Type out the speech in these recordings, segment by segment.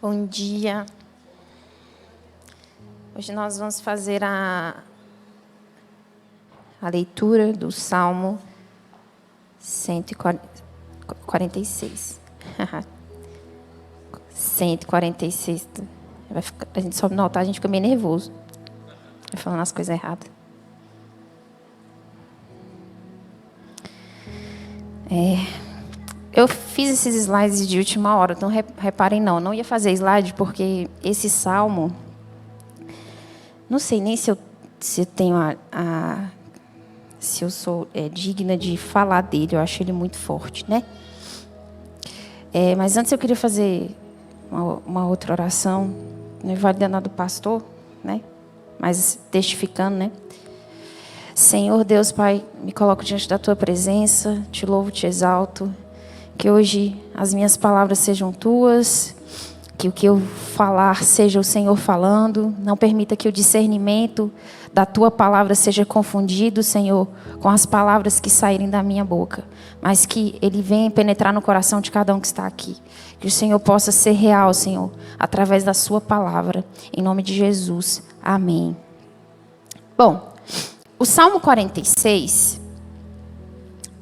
Bom dia. Hoje nós vamos fazer a leitura do Salmo 146. 146. A gente sobe no altar, a gente fica meio nervoso. Vai falando as coisas erradas. Eu fiz esses slides de última hora, então reparem não ia fazer slide porque esse salmo, não sei nem se eu tenho se eu sou digna de falar dele, eu acho ele muito forte, né? Mas antes eu queria fazer uma outra oração, não invalidando a do pastor, né? Mas testificando, né? Senhor Deus, Pai, me coloco diante da Tua presença, te louvo, te exalto. Que hoje as minhas palavras sejam Tuas, que o que eu falar seja o Senhor falando. Não permita que o discernimento da Tua palavra seja confundido, Senhor, com as palavras que saírem da minha boca. Mas que Ele venha penetrar no coração de cada um que está aqui. Que o Senhor possa ser real, Senhor, através da Sua palavra. Em nome de Jesus. Amém. Bom, o Salmo 46...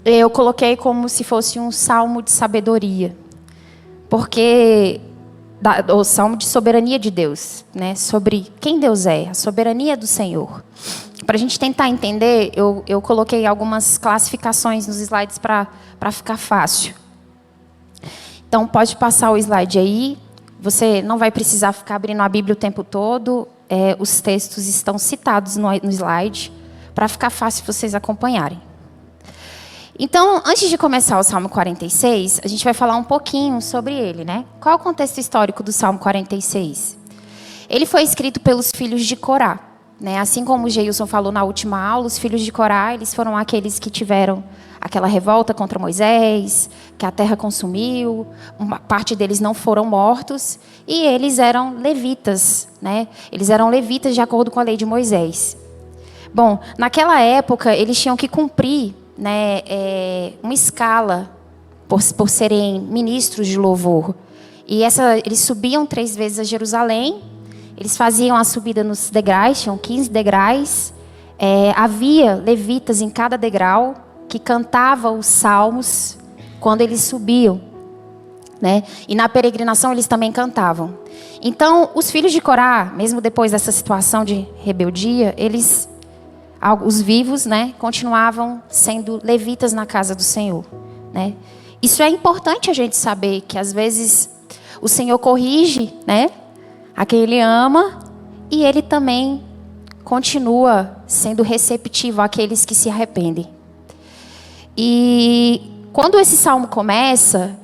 eu coloquei como se fosse um salmo de sabedoria, porque o salmo de soberania de Deus, né? Sobre quem Deus é, a soberania do Senhor. Para a gente tentar entender, eu coloquei algumas classificações nos slides para ficar fácil. Então, pode passar o slide aí. Você não vai precisar ficar abrindo a Bíblia o tempo todo. Os textos estão citados no slide, para ficar fácil vocês acompanharem. Então, antes de começar o Salmo 46, a gente vai falar um pouquinho sobre ele, né? Qual é o contexto histórico do Salmo 46? Ele foi escrito pelos filhos de Corá, né? Assim como o Geilson falou na última aula, os filhos de Corá, eles foram aqueles que tiveram aquela revolta contra Moisés, que a terra consumiu, uma parte deles não foram mortos, e eles eram levitas, né? Eles eram levitas de acordo com a lei de Moisés. Bom, naquela época, eles tinham que cumprir, né, uma escala por serem ministros de louvor. E eles subiam 3 vezes a Jerusalém, eles faziam a subida nos degraus, tinham 15 degraus. Havia levitas em cada degrau que cantavam os salmos quando eles subiam, né? E na peregrinação eles também cantavam. Então, os filhos de Corá, mesmo depois dessa situação de rebeldia, os vivos, né, continuavam sendo levitas na casa do Senhor, né? Isso é importante a gente saber, que às vezes o Senhor corrige, né, a quem Ele ama, e Ele também continua sendo receptivo àqueles que se arrependem. E quando esse salmo começa,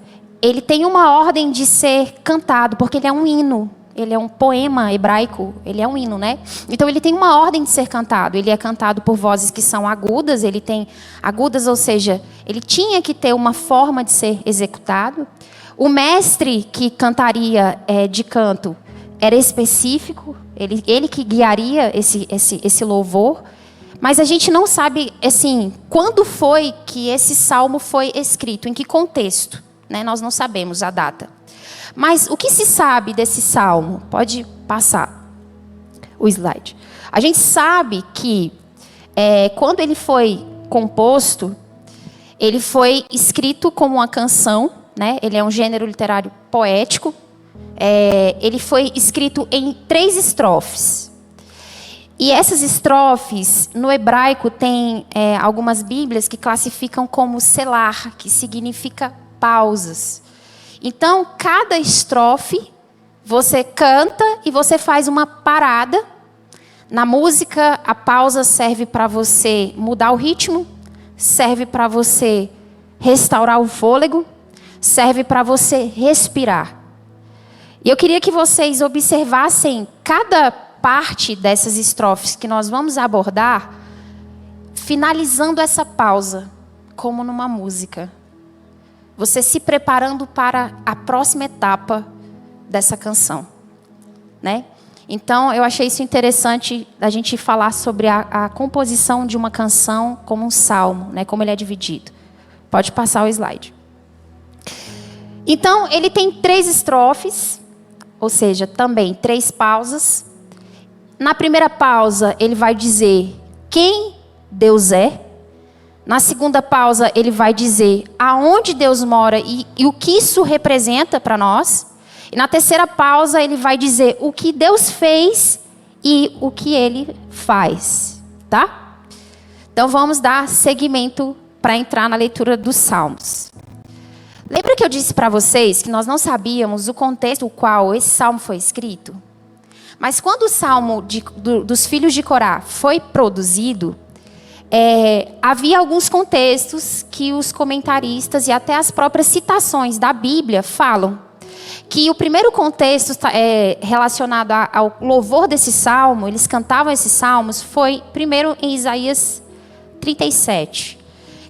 ele tem uma ordem de ser cantado, porque ele é um hino. Ele é um poema hebraico, ele é um hino, né? Então ele tem uma ordem de ser cantado. Ele é cantado por vozes que são agudas, ele tem agudas, ou seja, ele tinha que ter uma forma de ser executado. O mestre que cantaria de canto era específico, ele que guiaria esse louvor. Mas a gente não sabe, assim, quando foi que esse salmo foi escrito, em que contexto, né? Nós não sabemos a data. Mas o que se sabe desse salmo? Pode passar o slide. A gente sabe que quando ele foi composto, ele foi escrito como uma canção, né? Ele é um gênero literário poético. Ele foi escrito em 3 estrofes. E essas estrofes, no hebraico, tem algumas bíblias que classificam como selar, que significa pausas. Então, cada estrofe, você canta e você faz uma parada. Na música, a pausa serve para você mudar o ritmo, serve para você restaurar o fôlego, serve para você respirar. E eu queria que vocês observassem cada parte dessas estrofes que nós vamos abordar, finalizando essa pausa, como numa música. Você se preparando para a próxima etapa dessa canção, né? Então, eu achei isso interessante, a gente falar sobre a composição de uma canção como um salmo, né? Como ele é dividido. Pode passar o slide. Então, ele tem 3 estrofes. ou seja, também 3 pausas. Na primeira pausa, ele vai dizer quem Deus é. Na segunda pausa, ele vai dizer aonde Deus mora e o que isso representa para nós. E na terceira pausa, ele vai dizer o que Deus fez e o que ele faz, tá? Então vamos dar seguimento para entrar na leitura dos Salmos. Lembra que eu disse para vocês que nós não sabíamos o contexto no qual esse salmo foi escrito? Mas quando o salmo dos filhos de Corá foi produzido, havia alguns contextos que os comentaristas e até as próprias citações da Bíblia falam. Que o primeiro contexto relacionado ao louvor desse salmo, eles cantavam esses salmos, foi primeiro em Isaías 37.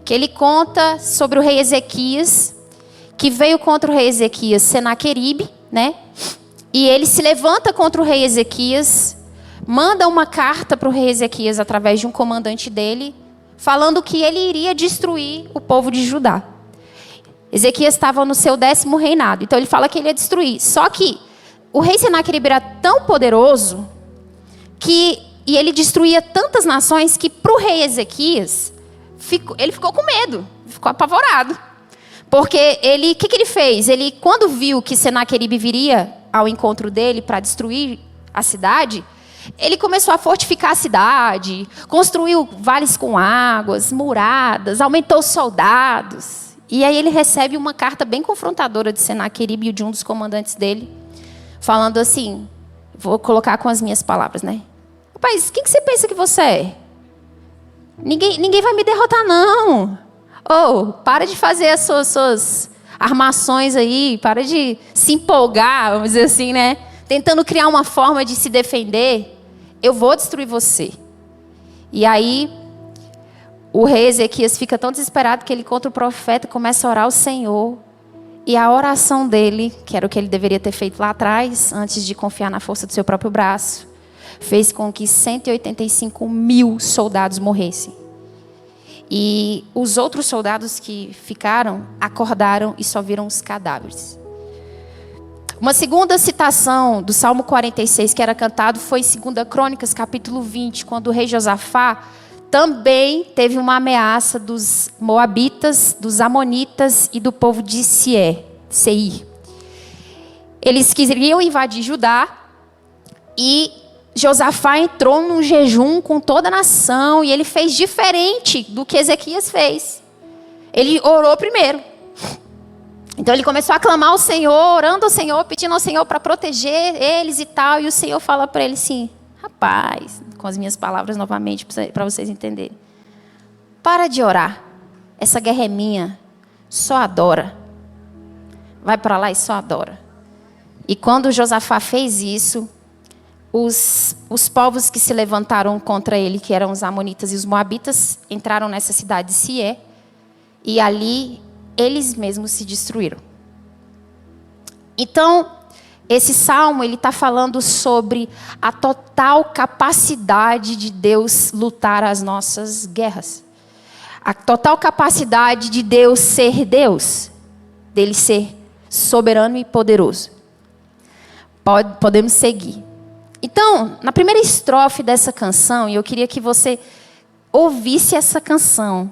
Que ele conta sobre o rei Ezequias, que veio contra o rei Ezequias, Senaqueribe, né? E ele se levanta contra o rei Ezequias, manda uma carta para o rei Ezequias através de um comandante dele, falando que ele iria destruir o povo de Judá. Ezequias estava no seu 10º reinado, então ele fala que ele ia destruir. Só que o rei Senaqueribe era tão poderoso e ele destruía tantas nações que para o rei Ezequias, ele ficou com medo, ficou apavorado. Porque o que ele fez? Ele, quando viu que Senaqueribe viria ao encontro dele para destruir a cidade, ele começou a fortificar a cidade, construiu vales com águas, muradas, aumentou soldados. E aí ele recebe uma carta bem confrontadora de Senaqueribe e de um dos comandantes dele, falando assim, vou colocar com as minhas palavras, né? Rapaz, quem que você pensa que você é? Ninguém vai me derrotar, não. Para de fazer as suas armações aí, para de se empolgar, vamos dizer assim, né? Tentando criar uma forma de se defender. Eu vou destruir você. E aí, o rei Ezequias fica tão desesperado que ele encontra o profeta, começa a orar ao Senhor. E a oração dele, que era o que ele deveria ter feito lá atrás, antes de confiar na força do seu próprio braço, fez com que 185.000 soldados morressem. E os outros soldados que ficaram, acordaram e só viram os cadáveres. Uma segunda citação do Salmo 46 que era cantado foi em 2 Crônicas, capítulo 20, quando o rei Josafá também teve uma ameaça dos moabitas, dos amonitas e do povo de Seir. Eles queriam invadir Judá e Josafá entrou num jejum com toda a nação e ele fez diferente do que Ezequias fez. Ele orou primeiro. Então ele começou a clamar ao Senhor, orando ao Senhor, pedindo ao Senhor para proteger eles e tal. E o Senhor fala para ele assim, rapaz, com as minhas palavras novamente para vocês entenderem. Para de orar. Essa guerra é minha. Só adora. Vai para lá e só adora. E quando Josafá fez isso, os povos que se levantaram contra ele, que eram os amonitas e os moabitas, entraram nessa cidade de Sié. E ali eles mesmos se destruíram. Então, esse salmo ele está falando sobre a total capacidade de Deus lutar as nossas guerras. A total capacidade de Deus ser Deus. Dele ser soberano e poderoso. Podemos seguir. Então, na primeira estrofe dessa canção, e eu queria que você ouvisse essa canção.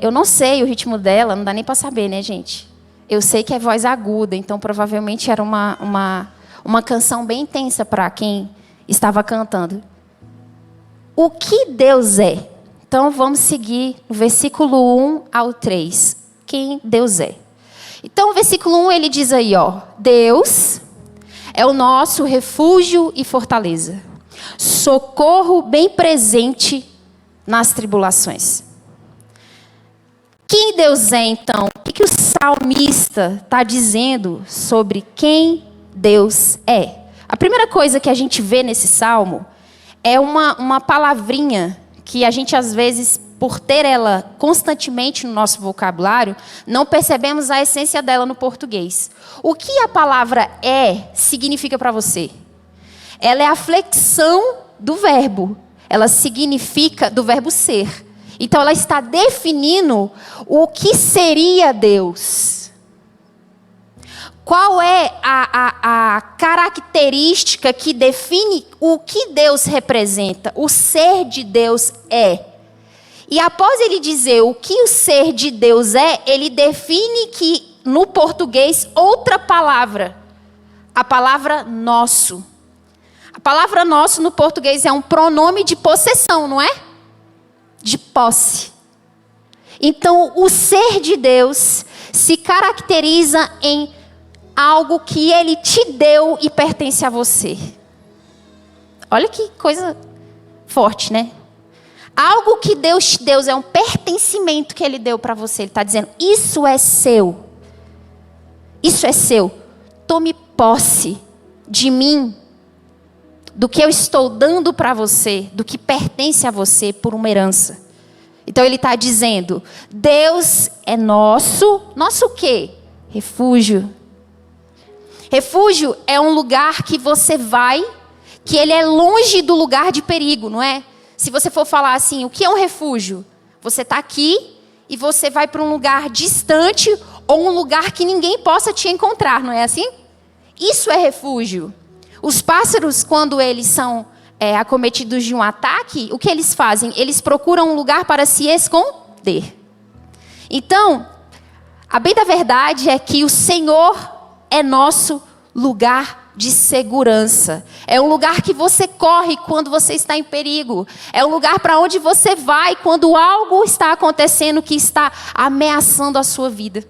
Eu não sei o ritmo dela, não dá nem para saber, né, gente? Eu sei que é voz aguda, então provavelmente era uma canção bem intensa para quem estava cantando. O que Deus é? Então vamos seguir o versículo 1 ao 3. Quem Deus é? Então o versículo 1 ele diz aí, Deus é o nosso refúgio e fortaleza, socorro bem presente nas tribulações. Quem Deus é, então? O que o salmista está dizendo sobre quem Deus é? A primeira coisa que a gente vê nesse salmo é uma palavrinha que a gente, às vezes, por ter ela constantemente no nosso vocabulário, não percebemos a essência dela no português. O que a palavra significa para você? Ela é a flexão do verbo. Ela significa do verbo ser. Então, ela está definindo o que seria Deus. Qual é a característica que define o que Deus representa, o ser de Deus é. E após ele dizer o que o ser de Deus é, ele define que, no português, outra palavra, a palavra nosso. A palavra nosso no português é um pronome de possessão, não é? De posse. Então, o ser de Deus se caracteriza em algo que ele te deu e pertence a você. Olha que coisa forte, né? Algo que Deus te deu é um pertencimento que ele deu para você. Ele está dizendo, isso é seu. Isso é seu. Tome posse de mim, do que eu estou dando para você, do que pertence a você por uma herança. Então ele está dizendo, Deus é nosso. Nosso o quê? Refúgio. Refúgio é um lugar que você vai, que ele é longe do lugar de perigo, não é? Se você for falar assim, o que é um refúgio? Você está aqui e você vai para um lugar distante ou um lugar que ninguém possa te encontrar, não é assim? Isso é refúgio. Os pássaros, quando eles são acometidos de um ataque, o que eles fazem? Eles procuram um lugar para se esconder. Então, a bem da verdade é que o Senhor é nosso lugar de segurança. É um lugar que você corre quando você está em perigo. É um lugar para onde você vai quando algo está acontecendo que está ameaçando a sua vida.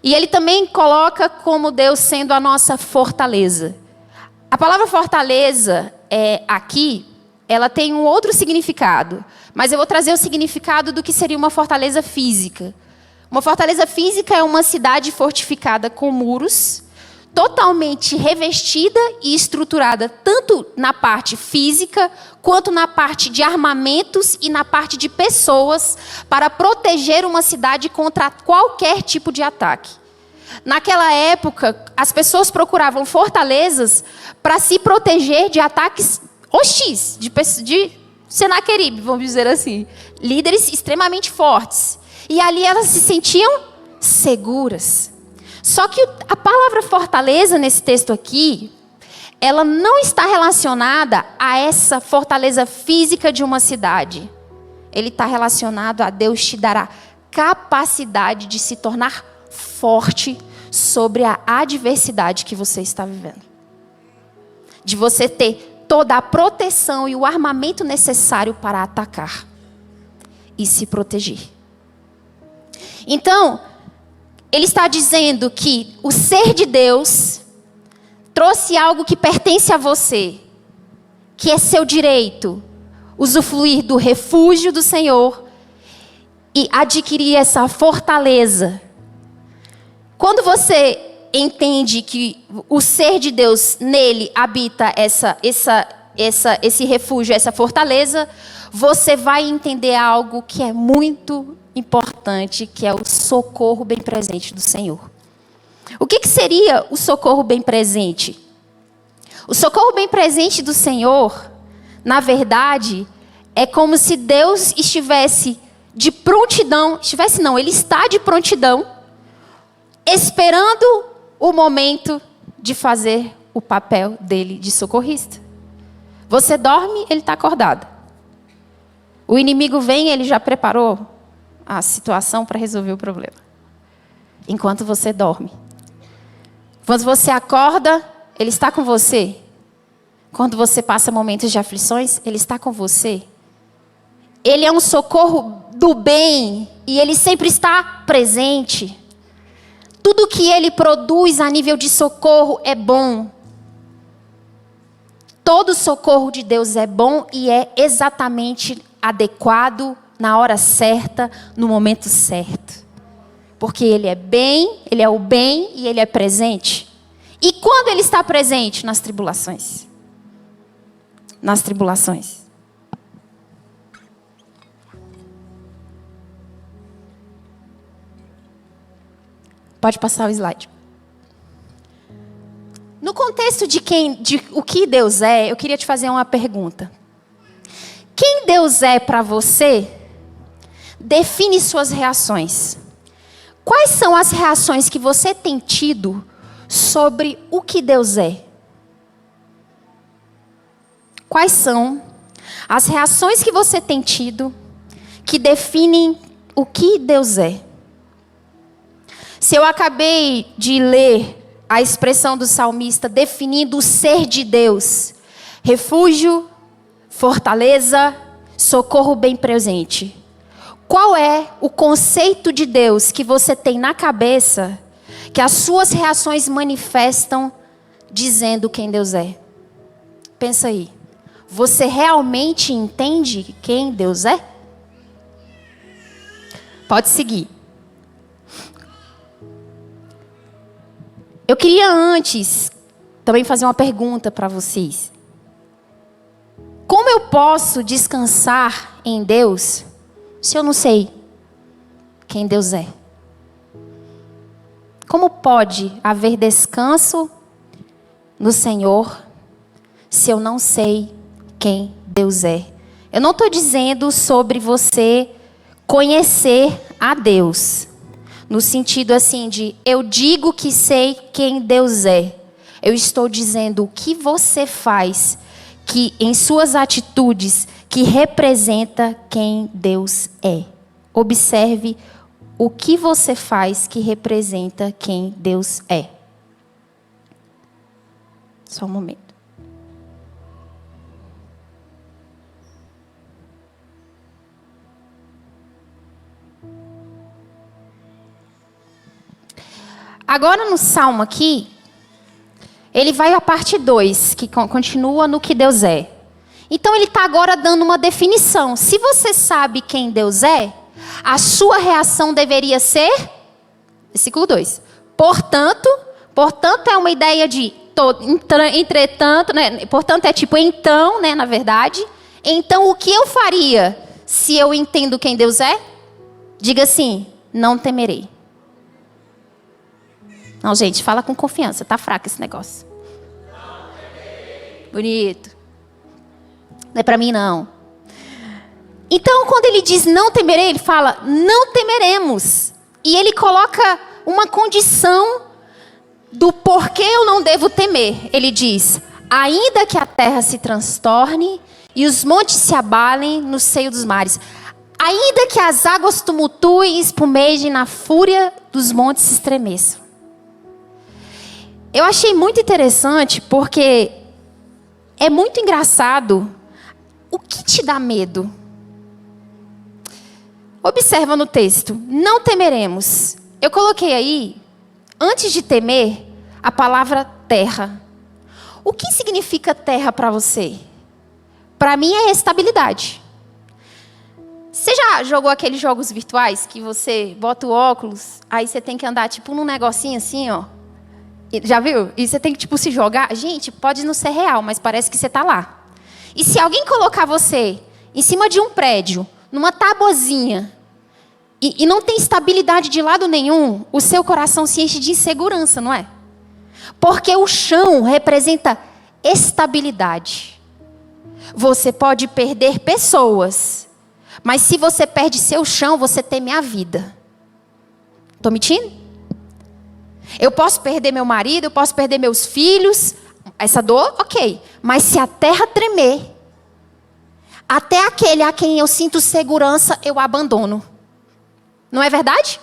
E ele também coloca como Deus sendo a nossa fortaleza. A palavra fortaleza aqui, ela tem um outro significado. Mas eu vou trazer o significado do que seria uma fortaleza física. Uma fortaleza física é uma cidade fortificada com muros, totalmente revestida e estruturada, tanto na parte física, quanto na parte de armamentos e na parte de pessoas, para proteger uma cidade contra qualquer tipo de ataque. Naquela época, as pessoas procuravam fortalezas para se proteger de ataques hostis, de Senaqueribe, vamos dizer assim. Líderes extremamente fortes. E ali elas se sentiam seguras. Só que a palavra fortaleza nesse texto aqui, ela não está relacionada a essa fortaleza física de uma cidade. Ele está relacionado a Deus te dar a capacidade de se tornar forte sobre a adversidade que você está vivendo. De você ter toda a proteção e o armamento necessário para atacar e se proteger. Então, ele está dizendo que o ser de Deus trouxe algo que pertence a você, que é seu direito, usufruir do refúgio do Senhor e adquirir essa fortaleza. Quando você entende que o ser de Deus, nele habita esse refúgio, essa fortaleza, você vai entender algo que é muito importante, que é o socorro bem presente do Senhor. O que seria o socorro bem presente? O socorro bem presente do Senhor, na verdade, é como se Deus estivesse de prontidão, ele está de prontidão, esperando o momento de fazer o papel dele de socorrista. Você dorme, ele está acordado. O inimigo vem, ele já preparou a situação para resolver o problema. Enquanto você dorme. Quando você acorda, ele está com você. Quando você passa momentos de aflições, ele está com você. Ele é um socorro do bem e ele sempre está presente. Tudo que ele produz a nível de socorro é bom. Todo socorro de Deus é bom e é exatamente adequado, na hora certa, no momento certo. Porque ele é bem, ele é o bem e ele é presente. E quando ele está presente? Nas tribulações. Nas tribulações. Pode passar o slide. No contexto de o que Deus é, eu queria te fazer uma pergunta. Quem Deus é para você, define suas reações. Quais são as reações que você tem tido sobre o que Deus é? quais são as reações que você tem tido que definem o que Deus é. Se eu acabei de ler a expressão do salmista definindo o ser de Deus, refúgio, fortaleza, socorro bem presente. Qual é o conceito de Deus que você tem na cabeça que as suas reações manifestam dizendo quem Deus é? Pensa aí. Você realmente entende quem Deus é? Pode seguir. Eu queria antes também fazer uma pergunta para vocês. Como eu posso descansar em Deus se eu não sei quem Deus é? Como pode haver descanso no Senhor se eu não sei quem Deus é? Eu não estou dizendo sobre você conhecer a Deus, no sentido assim de eu digo que sei quem Deus é. Eu estou dizendo o que você faz que em suas atitudes que representa quem Deus é. Observe o que você faz que representa quem Deus é. Só um momento. Agora no Salmo aqui, ele vai à parte 2, que continua no que Deus é. Então ele está agora dando uma definição. Se você sabe quem Deus é, a sua reação deveria ser, versículo 2. Portanto é uma ideia de, entretanto, né? Portanto é tipo então, né, na verdade. Então o que eu faria se eu entendo quem Deus é? Diga assim, não temerei. Não, gente, fala com confiança, tá fraco esse negócio. Bonito. Não é para mim, não. Então, quando ele diz não temerei, ele fala não temeremos. E ele coloca uma condição do porquê eu não devo temer. Ele diz, ainda que a terra se transtorne e os montes se abalem no seio dos mares. Ainda que as águas tumultuem e espumejem na fúria dos montes se estremeçam. Eu achei muito interessante porque é muito engraçado. O que te dá medo? Observa no texto. Não temeremos. Eu coloquei aí, antes de temer, a palavra terra. O que significa terra para você? Para mim é estabilidade. Você já jogou aqueles jogos virtuais que você bota o óculos, aí você tem que andar tipo num negocinho assim, ó. Já viu? E você tem que, tipo, se jogar. Gente, pode não ser real, mas parece que você está lá. E se alguém colocar você em cima de um prédio, numa tabuazinha, e não tem estabilidade de lado nenhum, o seu coração se enche de insegurança, não é? Porque o chão representa estabilidade. Você pode perder pessoas, mas se você perde seu chão, você teme a vida. Estou mentindo? Eu posso perder meu marido, eu posso perder meus filhos. Essa dor, ok. Mas se a terra tremer, até aquele a quem eu sinto segurança, eu abandono. Não é verdade?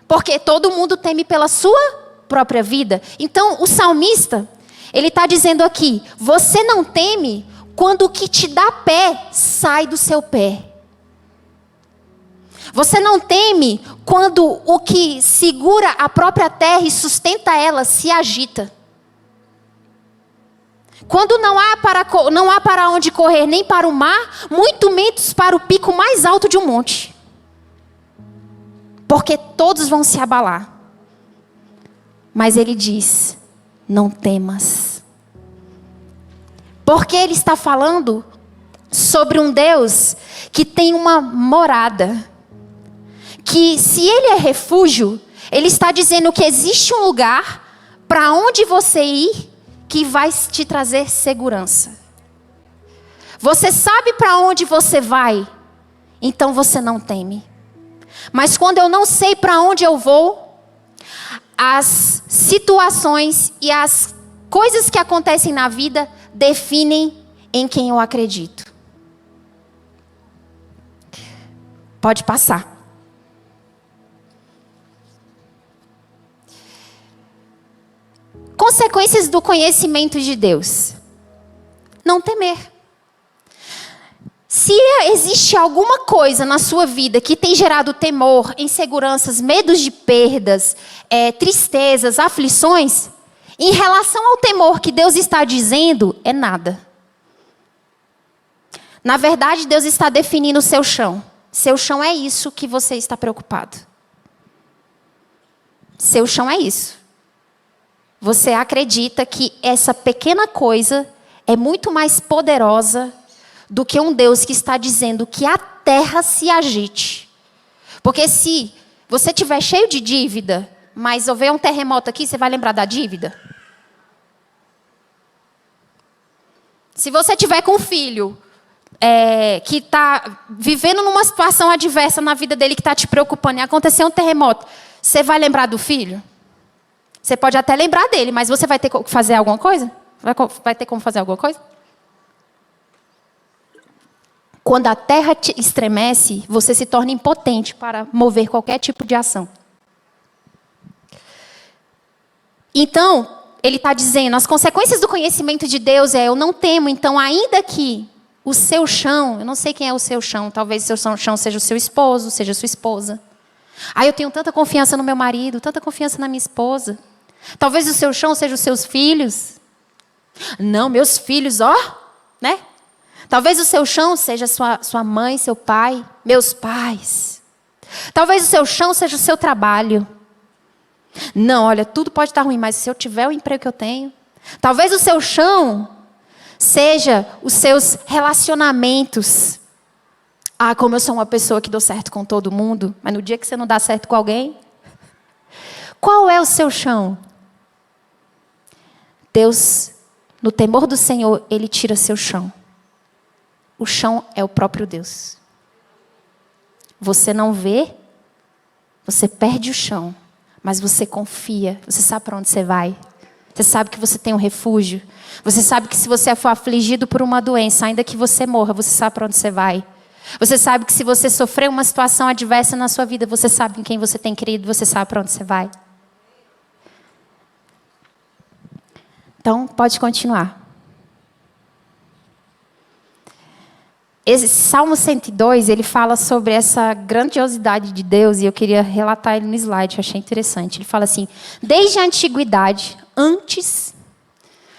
Porque todo mundo teme pela sua própria vida. Então, o salmista, ele está dizendo aqui, você não teme quando o que te dá pé sai do seu pé. Você não teme quando o que segura a própria terra e sustenta ela se agita. Quando não há para onde correr, nem para o mar, muito menos para o pico mais alto de um monte. Porque todos vão se abalar. Mas ele diz, não temas. Porque ele está falando sobre um Deus que tem uma morada. Que se ele é refúgio, ele está dizendo que existe um lugar para onde você ir que vai te trazer segurança. Você sabe para onde você vai, então você não teme. Mas quando eu não sei para onde eu vou, as situações e as coisas que acontecem na vida definem em quem eu acredito. Pode passar. Consequências do conhecimento de Deus. Não temer. Se existe alguma coisa na sua vida que tem gerado temor, inseguranças, medos de perdas, tristezas, aflições, em relação ao temor que Deus está dizendo, é nada. Na verdade, Deus está definindo o seu chão. Seu chão é isso que você está preocupado. Seu chão é isso. Você acredita que essa pequena coisa é muito mais poderosa do que um Deus que está dizendo que a terra se agite. Porque se você estiver cheio de dívida, mas houver um terremoto aqui, você vai lembrar da dívida? Se você tiver com um filho que está vivendo numa situação adversa na vida dele que está te preocupando e acontecer um terremoto, você vai lembrar do filho? Você pode até lembrar dele, mas você vai ter que fazer alguma coisa? Vai ter como fazer alguma coisa? Quando a terra te estremece, você se torna impotente para mover qualquer tipo de ação. Então, ele está dizendo, as consequências do conhecimento de Deus eu não temo, então ainda que o seu chão, eu não sei quem é o seu chão, talvez o seu chão seja o seu esposo, seja a sua esposa. Eu tenho tanta confiança no meu marido, tanta confiança na minha esposa. Talvez o seu chão seja os seus filhos. Não, meus filhos, né? Talvez o seu chão seja sua mãe, seu pai, meus pais. Talvez o seu chão seja o seu trabalho. Não, olha, tudo pode estar ruim, mas se eu tiver o emprego que eu tenho. Talvez o seu chão seja os seus relacionamentos. Como eu sou uma pessoa que dou certo com todo mundo, mas no dia que você não dá certo com alguém, qual é o seu chão? Deus, no temor do Senhor, Ele tira seu chão. O chão é o próprio Deus. Você não vê, você perde o chão, mas você confia, você sabe para onde você vai. Você sabe que você tem um refúgio. Você sabe que se você for afligido por uma doença, ainda que você morra, você sabe para onde você vai. Você sabe que se você sofrer uma situação adversa na sua vida, você sabe em quem você tem crido, você sabe para onde você vai. Então, pode continuar. Esse Salmo 102, ele fala sobre essa grandiosidade de Deus, e eu queria relatar ele no slide, eu achei interessante. Ele fala assim, desde a antiguidade, antes,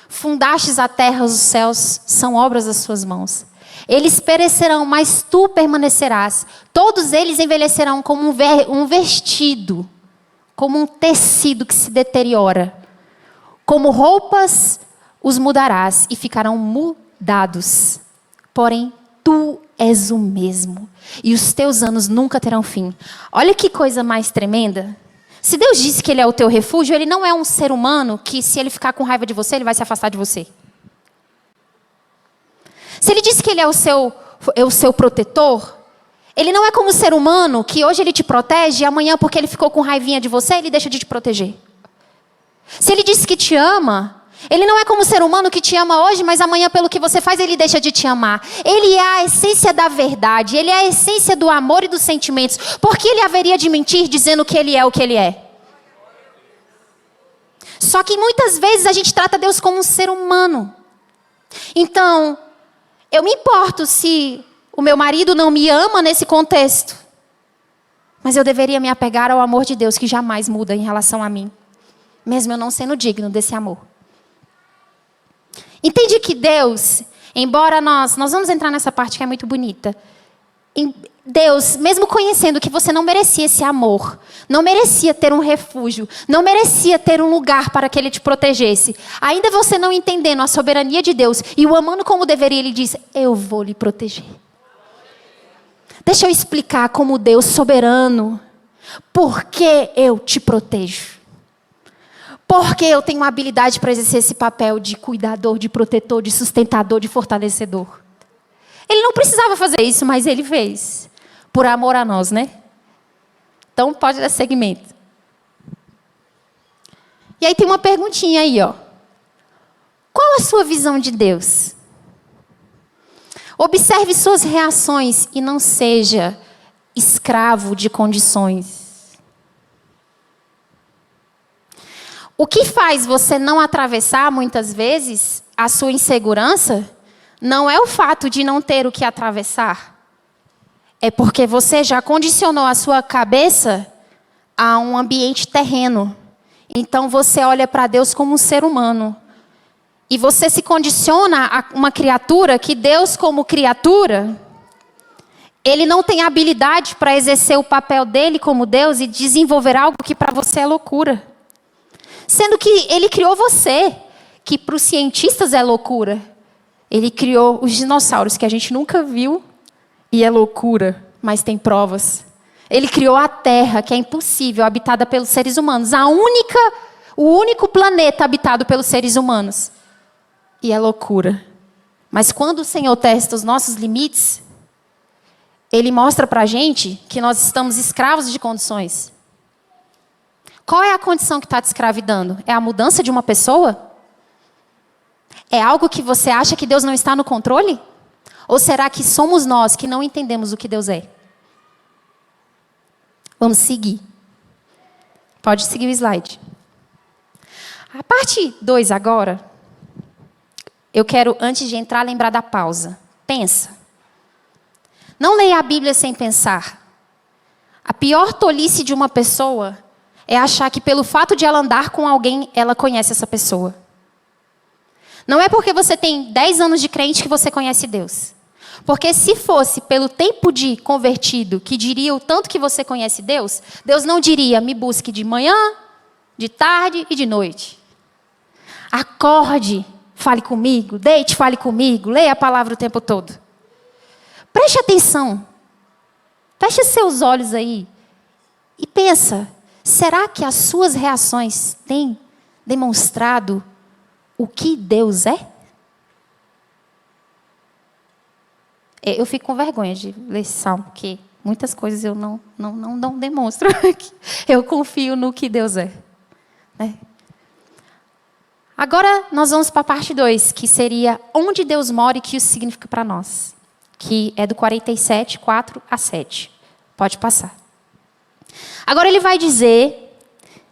fundastes a terra, os céus, são obras das suas mãos. Eles perecerão, mas tu permanecerás. Todos eles envelhecerão como um vestido, como um tecido que se deteriora. Como roupas os mudarás e ficarão mudados. Porém, tu és o mesmo, e os teus anos nunca terão fim. Olha que coisa mais tremenda. Se Deus disse que Ele é o teu refúgio, Ele não é um ser humano que, se Ele ficar com raiva de você, Ele vai se afastar de você. Se Ele disse que Ele é o seu protetor, Ele não é como um ser humano que hoje Ele te protege e amanhã, porque Ele ficou com raivinha de você, Ele deixa de te proteger. Se Ele disse que te ama, Ele não é como um ser humano que te ama hoje, mas amanhã, pelo que você faz, Ele deixa de te amar. Ele é a essência da verdade, Ele é a essência do amor e dos sentimentos. Por que Ele haveria de mentir dizendo que Ele é o que Ele é? Só que muitas vezes a gente trata Deus como um ser humano. Então, eu me importo se o meu marido não me ama nesse contexto. Mas eu deveria me apegar ao amor de Deus, que jamais muda em relação a mim. Mesmo eu não sendo digno desse amor. Entende que Deus, embora nós vamos entrar nessa parte que é muito bonita. Deus, mesmo conhecendo que você não merecia esse amor, não merecia ter um refúgio, não merecia ter um lugar para que Ele te protegesse, ainda você não entendendo a soberania de Deus e o amando como deveria, Ele diz, eu vou lhe proteger. Deixa eu explicar como Deus soberano, por que eu te protejo. Porque eu tenho uma habilidade para exercer esse papel de cuidador, de protetor, de sustentador, de fortalecedor. Ele não precisava fazer isso, mas Ele fez. Por amor a nós, né? Então pode dar seguimento. E aí tem uma perguntinha aí, ó. Qual a sua visão de Deus? Observe suas reações e não seja escravo de condições. O que faz você não atravessar, muitas vezes, a sua insegurança, não é o fato de não ter o que atravessar. É porque você já condicionou a sua cabeça a um ambiente terreno. Então você olha para Deus como um ser humano. E você se condiciona a uma criatura que Deus, como criatura, Ele não tem habilidade para exercer o papel dele como Deus e desenvolver algo que para você é loucura. Sendo que Ele criou você, que para os cientistas é loucura. Ele criou os dinossauros que a gente nunca viu e é loucura, mas tem provas. Ele criou a Terra, que é impossível, habitada pelos seres humanos. O único planeta habitado pelos seres humanos. E é loucura. Mas quando o Senhor testa os nossos limites, Ele mostra para a gente que nós estamos escravos de condições. Qual é a condição que está te escravidando? É a mudança de uma pessoa? É algo que você acha que Deus não está no controle? Ou será que somos nós que não entendemos o que Deus é? Vamos seguir. Pode seguir o slide. A parte 2 agora, eu quero, antes de entrar, lembrar da pausa. Pensa. Não leia a Bíblia sem pensar. A pior tolice de uma pessoa é achar que pelo fato de ela andar com alguém, ela conhece essa pessoa. Não é porque você tem 10 anos de crente que você conhece Deus. Porque se fosse pelo tempo de convertido que diria o tanto que você conhece Deus, Deus não diria, me busque de manhã, de tarde e de noite. Acorde, fale comigo, deite, fale comigo, leia a palavra o tempo todo. Preste atenção. Feche seus olhos aí e pensa, será que as suas reações têm demonstrado o que Deus é? Eu fico com vergonha de ler esse salmo, porque muitas coisas eu não demonstro. Eu confio no que Deus é. Né? Agora nós vamos para a parte 2, que seria onde Deus mora e o que isso significa para nós. Que é do 47, 4 a 7. Pode passar. Agora ele vai dizer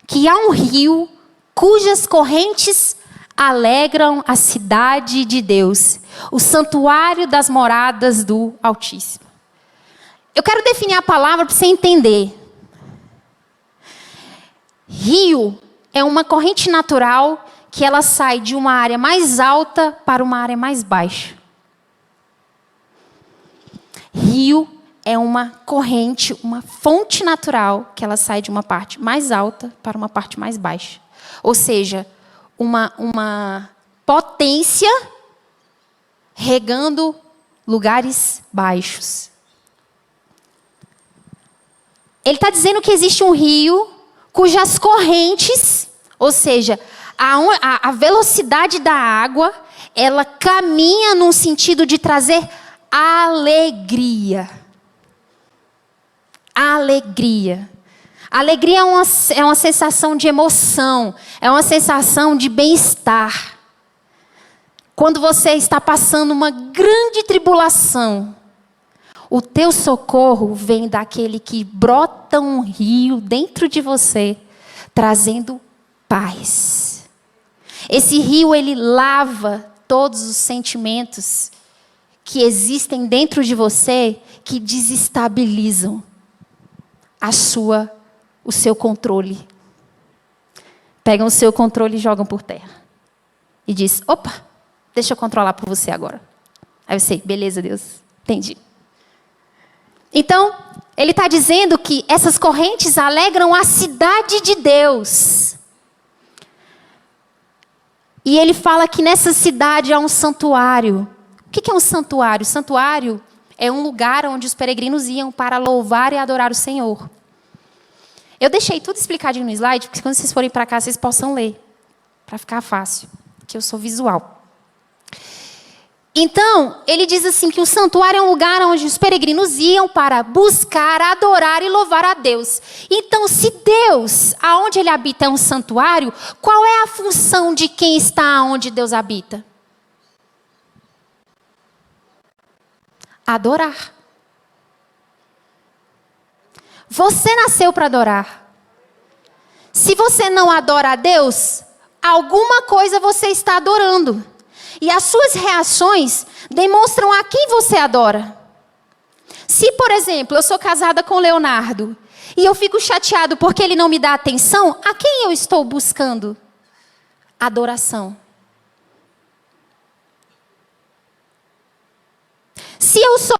que há um rio cujas correntes alegram a cidade de Deus, o santuário das moradas do Altíssimo. Eu quero definir a palavra para você entender. Rio é uma corrente natural que ela sai de uma área mais alta para uma área mais baixa. Rio é uma corrente, uma fonte natural que ela sai de uma parte mais alta para uma parte mais baixa. Ou seja, uma potência regando lugares baixos. Ele está dizendo que existe um rio cujas correntes, ou seja, a velocidade da água, ela caminha num sentido de trazer alegria. Alegria. Alegria é uma sensação de emoção, é uma sensação de bem-estar. Quando você está passando uma grande tribulação, o teu socorro vem daquele que brota um rio dentro de você, trazendo paz. Esse rio, ele lava todos os sentimentos que existem dentro de você, que desestabilizam o seu controle. Pegam o seu controle e jogam por terra. E diz, opa, deixa eu controlar por você agora. Aí você, beleza, Deus, entendi. Então, ele está dizendo que essas correntes alegram a cidade de Deus. E ele fala que nessa cidade há um santuário. O que é um santuário? Santuário é um lugar onde os peregrinos iam para louvar e adorar o Senhor. Eu deixei tudo explicadinho no slide, porque quando vocês forem para cá, vocês possam ler. Para ficar fácil, porque eu sou visual. Então, ele diz assim que o santuário é um lugar onde os peregrinos iam para buscar, adorar e louvar a Deus. Então, se Deus, aonde ele habita, é um santuário, qual é a função de quem está onde Deus habita? adorar. Você nasceu para adorar. Se você não adora a Deus, alguma coisa você está adorando. E as suas reações demonstram a quem você adora. Se, por exemplo, eu sou casada com o Leonardo e eu fico chateado porque ele não me dá atenção, a quem eu estou buscando? Adoração. Se eu sou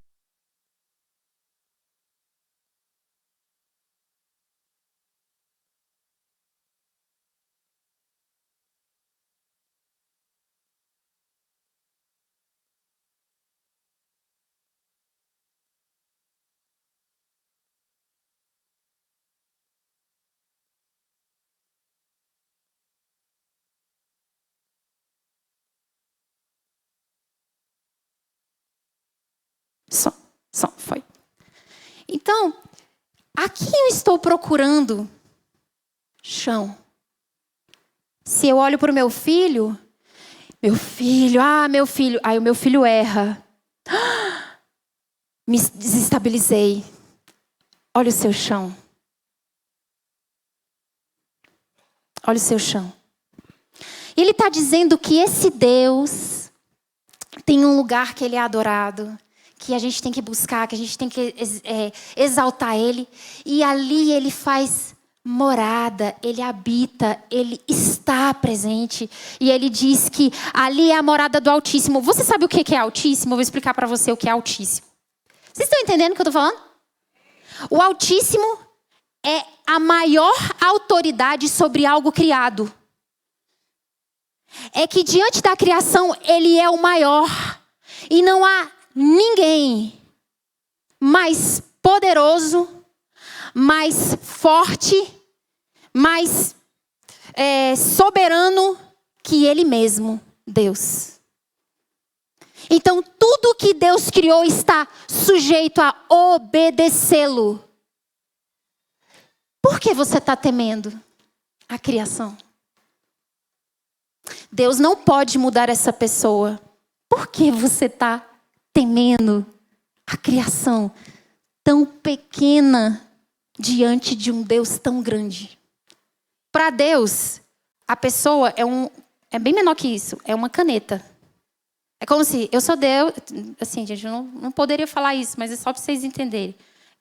Só foi. Então, aqui eu estou procurando chão. Se eu olho para o meu filho, aí o meu filho erra. Me desestabilizei. Olha o seu chão. Olha o seu chão. Ele está dizendo que esse Deus tem um lugar que ele é adorado, que a gente tem que buscar, que a gente tem que exaltar ele. E ali ele faz morada, ele habita, ele está presente. E ele diz que ali é a morada do Altíssimo. Você sabe o que é Altíssimo? Eu vou explicar para você o que é Altíssimo. Vocês estão entendendo o que eu estou falando? O Altíssimo é a maior autoridade sobre algo criado. É que diante da criação ele é o maior. E não há ninguém mais poderoso, mais forte, mais soberano que ele mesmo, Deus. Então tudo que Deus criou está sujeito a obedecê-lo. Por que você está temendo a criação? Deus não pode mudar essa pessoa. Por que você está temendo a criação tão pequena diante de um Deus tão grande? Para Deus, a pessoa é bem menor que isso. É uma caneta. É como se eu sou Deus. Assim, gente, eu não poderia falar isso, mas é só para vocês entenderem.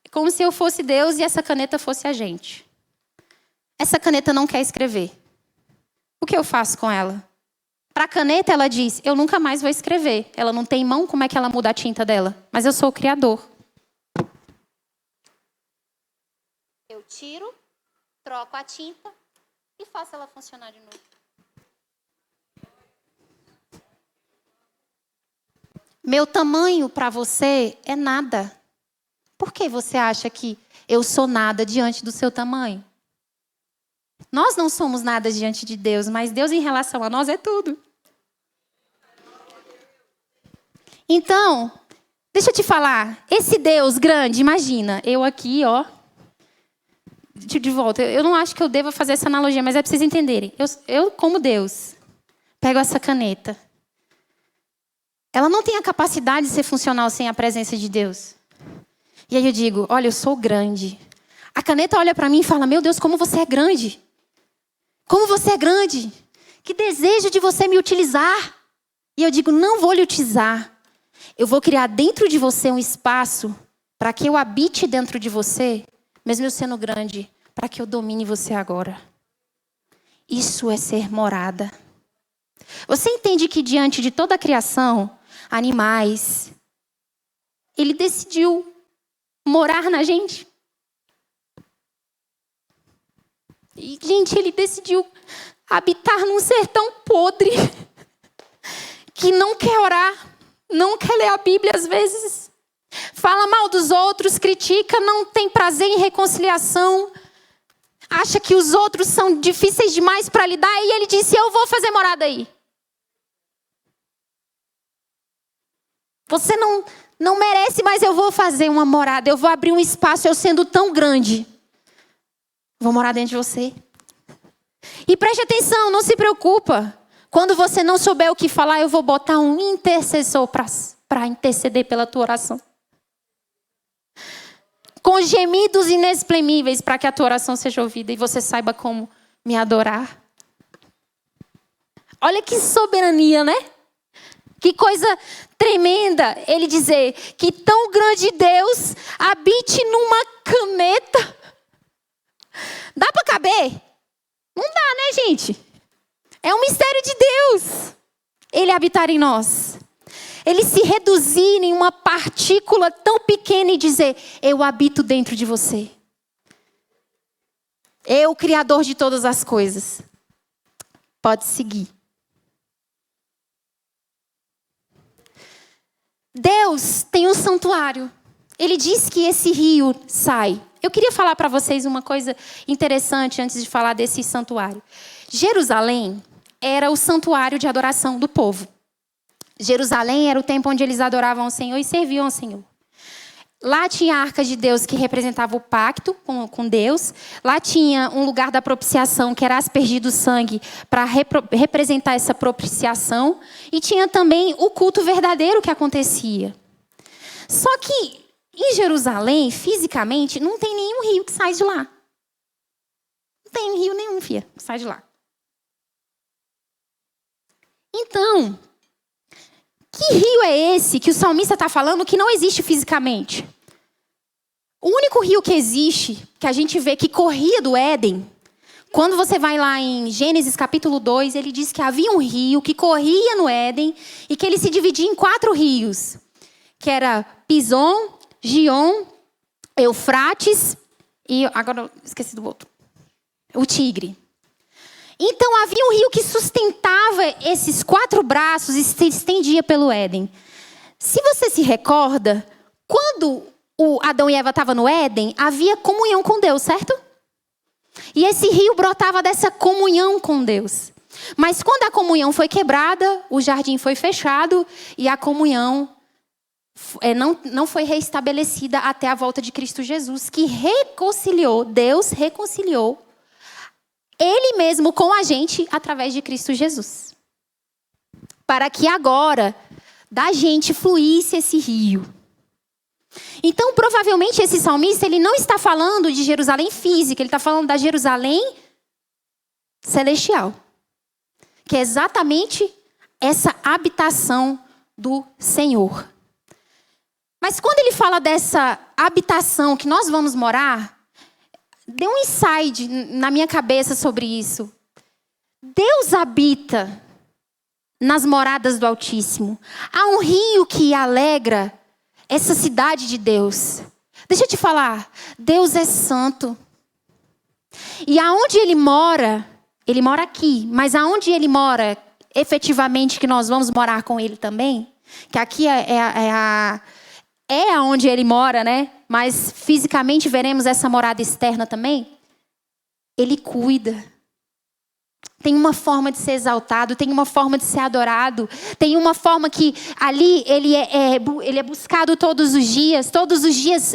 É como se eu fosse Deus e essa caneta fosse a gente. Essa caneta não quer escrever. O que eu faço com ela? Para a caneta, ela diz, eu nunca mais vou escrever. Ela não tem mão, como é que ela muda a tinta dela? Mas eu sou o Criador. Eu tiro, troco a tinta e faço ela funcionar de novo. Meu tamanho para você é nada. Por que você acha que eu sou nada diante do seu tamanho? Nós não somos nada diante de Deus, mas Deus em relação a nós é tudo. Então, deixa eu te falar, esse Deus grande, imagina, eu aqui, ó, de volta, eu não acho que eu deva fazer essa analogia, mas é para vocês entenderem. Eu como Deus, pego essa caneta. Ela não tem a capacidade de ser funcional sem a presença de Deus. E aí eu digo, olha, eu sou grande. A caneta olha para mim e fala, meu Deus, como você é grande. Como você é grande. Que desejo de você me utilizar. E eu digo, não vou lhe utilizar. Eu vou criar dentro de você um espaço para que eu habite dentro de você, mesmo eu sendo grande, para que eu domine você agora. Isso é ser morada. Você entende que diante de toda a criação, animais, ele decidiu morar na gente? E, gente, ele decidiu habitar num ser tão podre que não quer orar, não quer ler a Bíblia às vezes, fala mal dos outros, critica, não tem prazer em reconciliação, acha que os outros são difíceis demais para lidar e ele disse, eu vou fazer morada aí. Você não merece, mas eu vou fazer uma morada, eu vou abrir um espaço, eu sendo tão grande. Vou morar dentro de você. E preste atenção, não se preocupa. Quando você não souber o que falar, eu vou botar um intercessor para interceder pela tua oração. com gemidos inexprimíveis, para que a tua oração seja ouvida e você saiba como me adorar. Olha que soberania, né? Que coisa tremenda ele dizer que tão grande Deus habite numa caneta. Dá para caber? Não dá, né, gente? É um mistério de Deus. Ele habitar em nós. Ele se reduzir em uma partícula tão pequena e dizer: eu habito dentro de você. Eu, o Criador de todas as coisas. Pode seguir. Deus tem um santuário. Ele diz que esse rio sai. Eu queria falar para vocês uma coisa interessante antes de falar desse santuário. Jerusalém era o santuário de adoração do povo. Jerusalém era o templo onde eles adoravam o Senhor e serviam ao Senhor. Lá tinha a arca de Deus que representava o pacto com Deus. Lá tinha um lugar da propiciação que era aspergido sangue para representar essa propiciação. E tinha também o culto verdadeiro que acontecia. Só que em Jerusalém, fisicamente, não tem nenhum rio que sai de lá. Não tem rio nenhum, filha, que sai de lá. Então, que rio é esse que o salmista está falando que não existe fisicamente? O único rio que existe, que a gente vê que corria do Éden, quando você vai lá em Gênesis capítulo 2, ele diz que havia um rio que corria no Éden e que ele se dividia em 4 rios, que era Pison, Gion, Eufrates e agora eu esqueci do outro, o Tigre. Então havia um rio que sustentava esses 4 braços e se estendia pelo Éden. Se você se recorda, quando o Adão e Eva estavam no Éden, havia comunhão com Deus, certo? E esse rio brotava dessa comunhão com Deus. Mas quando a comunhão foi quebrada, o jardim foi fechado e a comunhão não foi reestabelecida até a volta de Cristo Jesus, que reconciliou, Deus reconciliou Ele mesmo com a gente através de Cristo Jesus. Para que agora da gente fluísse esse rio. Então, provavelmente, esse salmista ele não está falando de Jerusalém física, ele está falando da Jerusalém celestial. Que é exatamente essa habitação do Senhor. Mas quando ele fala dessa habitação que nós vamos morar, deu um insight na minha cabeça sobre isso. Deus habita nas moradas do Altíssimo. Há um rio que alegra essa cidade de Deus. Deixa eu te falar, Deus é santo. E aonde Ele mora aqui, mas aonde Ele mora, efetivamente, que nós vamos morar com Ele também, que aqui é aonde Ele mora, né? Mas fisicamente veremos essa morada externa também. Ele cuida. Tem uma forma de ser exaltado, tem uma forma de ser adorado, tem uma forma que ali ele é buscado todos os dias. Todos os dias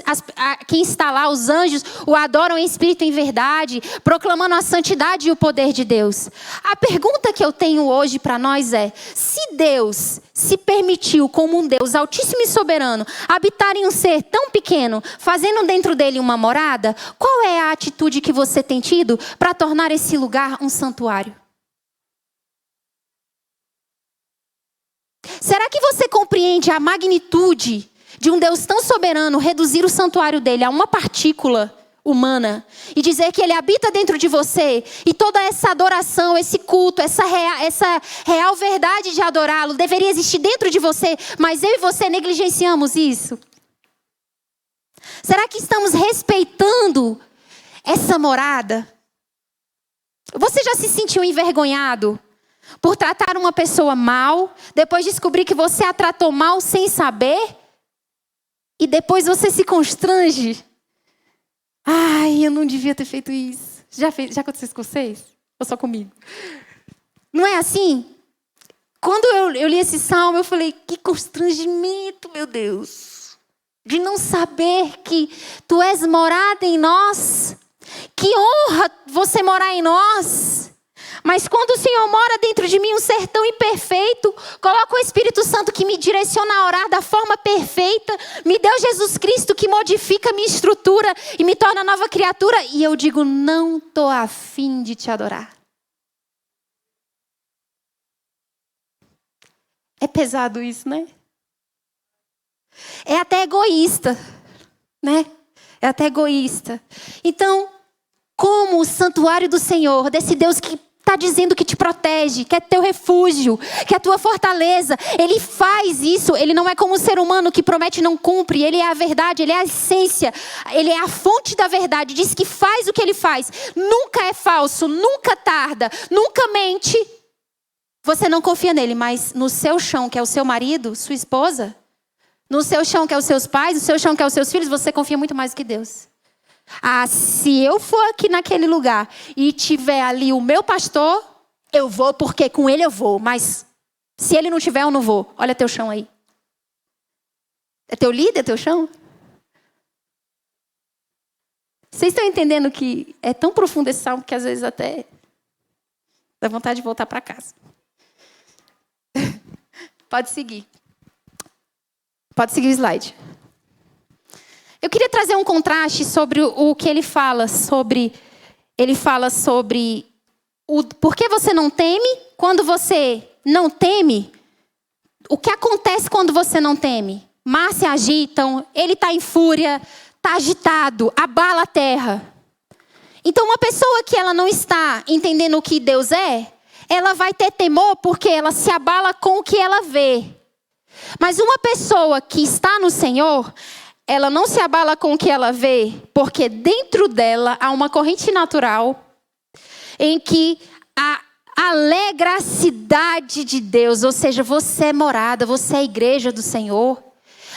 quem está lá, os anjos, o adoram em espírito e em verdade, proclamando a santidade e o poder de Deus. A pergunta que eu tenho hoje para nós é: se Deus se permitiu, como um Deus altíssimo e soberano, habitar em um ser tão pequeno, fazendo dentro dele uma morada, qual é a atitude que você tem tido para tornar esse lugar um santuário? Será que você compreende a magnitude de um Deus tão soberano reduzir o santuário dele a uma partícula humana e dizer que ele habita dentro de você e toda essa adoração, esse culto, essa real verdade de adorá-lo deveria existir dentro de você, mas eu e você negligenciamos isso? Será que estamos respeitando essa morada? Você já se sentiu envergonhado por tratar uma pessoa mal, depois descobrir que você a tratou mal sem saber, e depois você se constrange? Ai, eu não devia ter feito isso. Já aconteceu isso com vocês? Ou só comigo? Não é assim? Quando eu li esse salmo, eu falei, que constrangimento, meu Deus. De não saber que tu és morada em nós. Que honra você morar em nós. Mas quando o Senhor mora dentro de mim, um ser tão imperfeito, coloca coloca o Espírito Santo que me direciona a orar da forma perfeita. Me deu Jesus Cristo que modifica a minha estrutura e me torna nova criatura. E eu digo, não estou afim de te adorar. É pesado isso, né? É até egoísta, né? É até egoísta. Então, como o santuário do Senhor, desse Deus que está dizendo que te protege, que é teu refúgio, que é tua fortaleza, Ele faz isso. Ele não é como um ser humano que promete e não cumpre. Ele é a verdade, Ele é a essência, Ele é a fonte da verdade. Diz que faz o que Ele faz. Nunca é falso, nunca tarda, nunca mente. Você não confia nele, mas no seu chão, que é o seu marido, sua esposa, no seu chão, que é os seus pais, no seu chão, que é os seus filhos, você confia muito mais do que Deus. Ah, se eu for aqui naquele lugar e tiver ali o meu pastor, eu vou porque com ele eu vou. Mas se ele não tiver, eu não vou. Olha teu chão aí. É teu líder, teu chão? Vocês estão entendendo que é tão profundo esse salmo que às vezes até dá vontade de voltar para casa. Pode seguir. Pode seguir o slide. Eu queria trazer um contraste sobre o que ele fala sobre... Ele fala sobre por que você não teme. Quando você não teme, o que acontece quando você não teme? Mares se agitam, ele está em fúria, está agitado, abala a terra. Então uma pessoa que ela não está entendendo o que Deus é, ela vai ter temor porque ela se abala com o que ela vê. Mas uma pessoa que está no Senhor, ela não se abala com o que ela vê, porque dentro dela há uma corrente natural em que alegra a cidade de Deus. Ou seja, você é morada, você é a igreja do Senhor.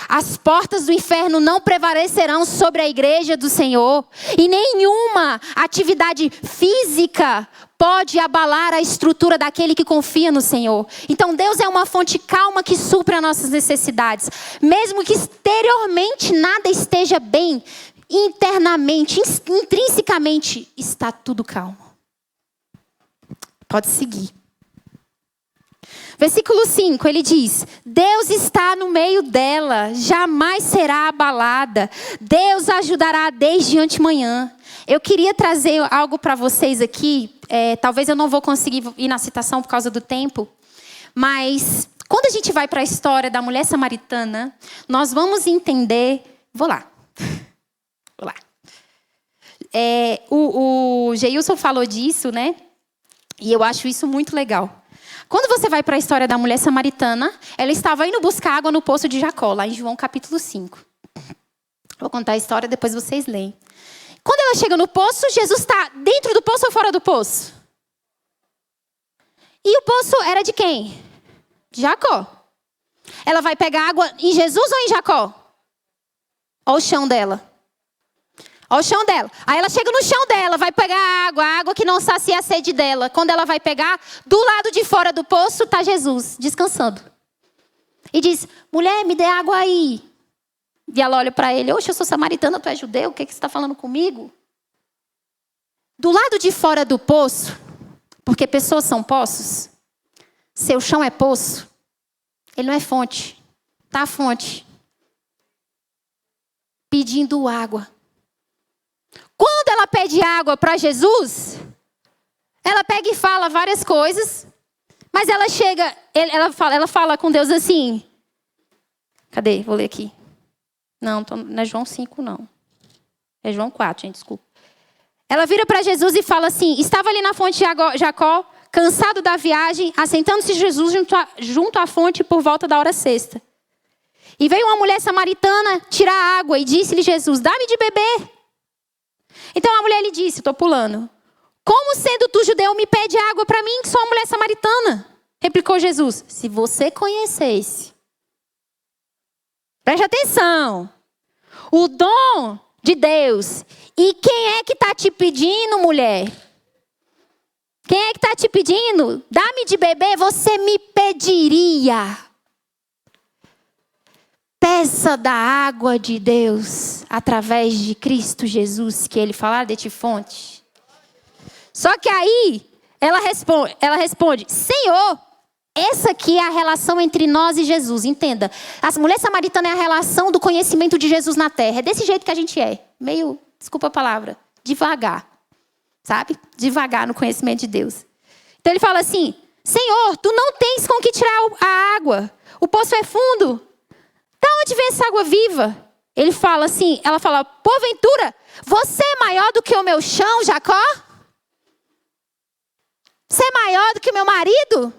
As portas do inferno não prevalecerão sobre a igreja do Senhor. E nenhuma atividade física pode abalar a estrutura daquele que confia no Senhor. Então Deus é uma fonte calma que supre as nossas necessidades. Mesmo que exteriormente nada esteja bem, internamente, intrinsecamente, está tudo calmo. Pode seguir. Versículo 5, ele diz: Deus está no meio dela, jamais será abalada. Deus ajudará desde antemanhã. Eu queria trazer algo para vocês aqui. Talvez eu não vou conseguir ir na citação por causa do tempo. Mas quando a gente vai para a história da mulher samaritana, nós vamos entender... Vou lá. O Geilson falou disso, né? E eu acho isso muito legal. Quando você vai para a história da mulher samaritana, ela estava indo buscar água no poço de Jacó, lá em João capítulo 5. Vou contar a história, depois vocês leem. Quando ela chega no poço, Jesus está dentro do poço ou fora do poço? E o poço era de quem? De Jacó. Ela vai pegar água em Jesus ou em Jacó? Olha o chão dela. Olha o chão dela. Aí ela chega no chão dela, vai pegar a água que não sacia a sede dela. Quando ela vai pegar, do lado de fora do poço está Jesus, descansando. E diz: mulher, me dê água aí. E ela olha para ele: oxe, eu sou samaritana, tu é judeu, o que você está falando comigo? Do lado de fora do poço, porque pessoas são poços, seu chão é poço, ele não é fonte, está a fonte. Pedindo água. Quando ela pede água para Jesus, ela pega e fala várias coisas, mas ela chega, ela fala com Deus assim. Cadê? Vou ler aqui. Não é João 5, não. É João 4, gente, desculpa. Ela vira para Jesus e fala assim: estava ali na fonte de Jacó, cansado da viagem, assentando-se Jesus junto à fonte por volta da hora sexta. E veio uma mulher samaritana tirar água e disse-lhe Jesus: dá-me de beber. Então a mulher lhe disse, estou pulando: como sendo tu judeu me pede água para mim, que sou uma mulher samaritana? Replicou Jesus: se você conhecesse, preste atenção, o dom de Deus, e quem é que está te pedindo, mulher? Quem é que está te pedindo? Dá-me de beber, você me pediria. Peça da água de Deus através de Cristo Jesus, que ele falar de ti fonte. Só que aí ela responde: Senhor, Essa aqui é a relação entre nós e Jesus, entenda. A mulher samaritana é a relação do conhecimento de Jesus na terra. É desse jeito que a gente é. Meio, desculpa a palavra, devagar. Sabe? Devagar no conhecimento de Deus. Então ele fala assim, Senhor, tu não tens com que tirar a água. O poço é fundo. Da onde vem essa água viva? Ele fala assim, ela fala, porventura, você é maior do que o meu chão, Jacó? Você é maior do que o meu marido?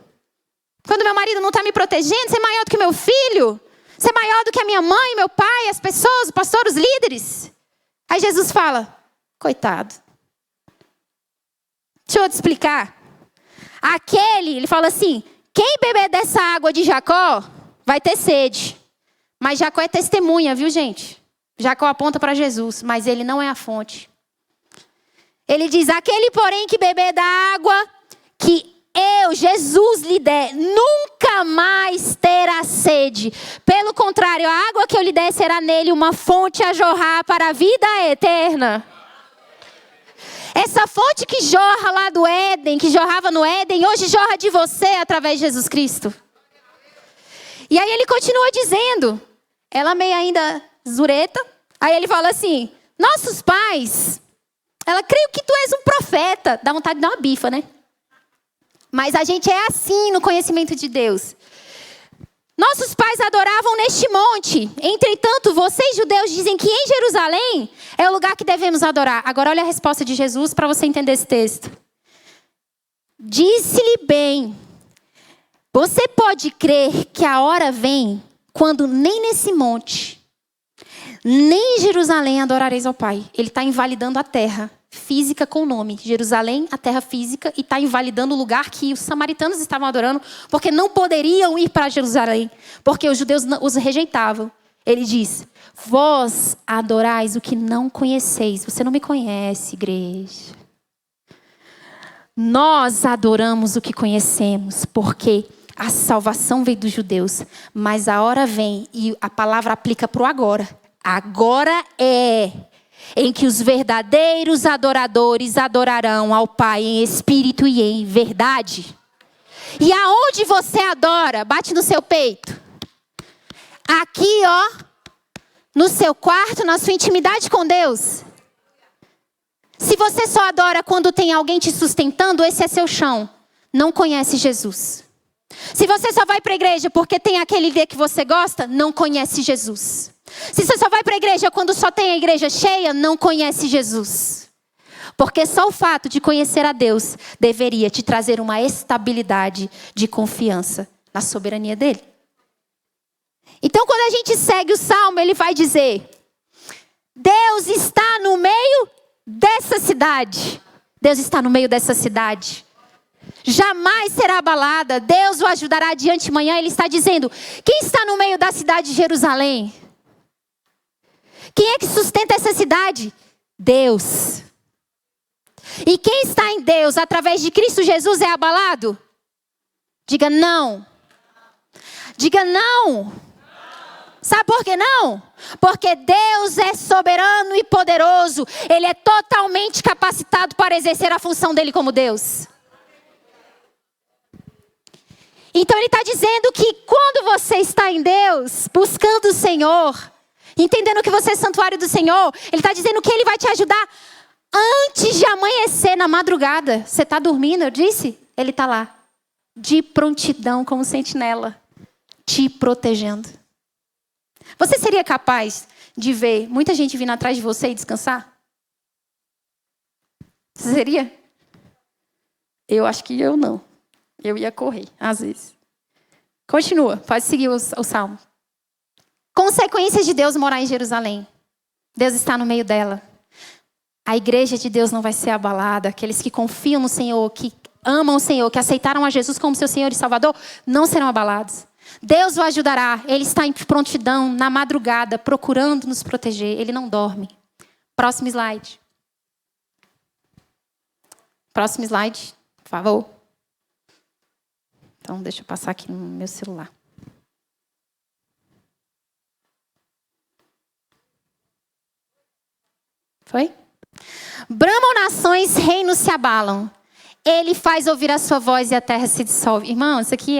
Quando meu marido não está me protegendo, você é maior do que meu filho? Você é maior do que a minha mãe, meu pai, as pessoas, o pastor, os líderes? Aí Jesus fala, coitado. Deixa eu te explicar. Ele fala assim, quem beber dessa água de Jacó vai ter sede. Mas Jacó é testemunha, viu, gente? Jacó aponta para Jesus, mas ele não é a fonte. Ele diz, aquele, porém, que beber da água que eu, Jesus, lhe der, nunca mais terá sede. Pelo contrário, a água que eu lhe der será nele uma fonte a jorrar para a vida eterna. Essa fonte que jorra lá do Éden, que jorrava no Éden, hoje jorra de você através de Jesus Cristo. E aí ele continua dizendo, ela meio ainda zureta, aí ele fala assim, nossos pais, ela creio que tu és um profeta. Dá vontade de dar uma bifa, né? Mas a gente é assim no conhecimento de Deus. Nossos pais adoravam neste monte. Entretanto, vocês judeus dizem que em Jerusalém é o lugar que devemos adorar. Agora olha a resposta de Jesus para você entender esse texto. Disse-lhe bem, você pode crer que a hora vem quando nem nesse monte, nem em Jerusalém adorareis ao Pai. Ele está invalidando a terra física com o nome. Jerusalém, a terra física, e está invalidando o lugar que os samaritanos estavam adorando, porque não poderiam ir para Jerusalém, porque os judeus os rejeitavam. Ele diz, vós adorais o que não conheceis. Você não me conhece, igreja. Nós adoramos o que conhecemos, porque a salvação veio dos judeus, mas a hora vem, e a palavra aplica para o agora. Agora é em que os verdadeiros adoradores adorarão ao Pai em espírito e em verdade. E aonde você adora, bate no seu peito. Aqui, ó, no seu quarto, na sua intimidade com Deus. Se você só adora quando tem alguém te sustentando, esse é seu chão. Não conhece Jesus. Se você só vai para a igreja porque tem aquele líder que você gosta, não conhece Jesus. Se você só vai para a igreja quando só tem a igreja cheia, não conhece Jesus. Porque só o fato de conhecer a Deus deveria te trazer uma estabilidade de confiança na soberania dele. Então, quando a gente segue o Salmo, ele vai dizer, Deus está no meio dessa cidade. Deus está no meio dessa cidade. Jamais será abalada. Deus o ajudará de antemanhã. Ele está dizendo, quem está no meio da cidade de Jerusalém? Quem é que sustenta essa cidade? Deus. E quem está em Deus, através de Cristo Jesus, é abalado? Diga não. Diga não. Sabe por que não? Porque Deus é soberano e poderoso. Ele é totalmente capacitado para exercer a função dele como Deus. Então ele está dizendo que quando você está em Deus, buscando o Senhor, entendendo que você é santuário do Senhor, ele está dizendo que ele vai te ajudar antes de amanhecer, na madrugada. Você está dormindo, eu disse? Ele está lá, de prontidão como sentinela, te protegendo. Você seria capaz de ver muita gente vindo atrás de você e descansar? Você seria? Eu acho que eu não. Eu ia correr, às vezes. Continua, pode seguir o salmo. Consequências de Deus morar em Jerusalém. Deus está no meio dela. A igreja de Deus não vai ser abalada. Aqueles que confiam no Senhor, que amam o Senhor, que aceitaram a Jesus como seu Senhor e Salvador, não serão abalados. Deus o ajudará. Ele está em prontidão, na madrugada, procurando nos proteger. Ele não dorme. Próximo slide. Próximo slide, por favor. Então, deixa eu passar aqui no meu celular. Foi? Bramam nações, reinos se abalam. Ele faz ouvir a sua voz e a terra se dissolve. Irmão, isso aqui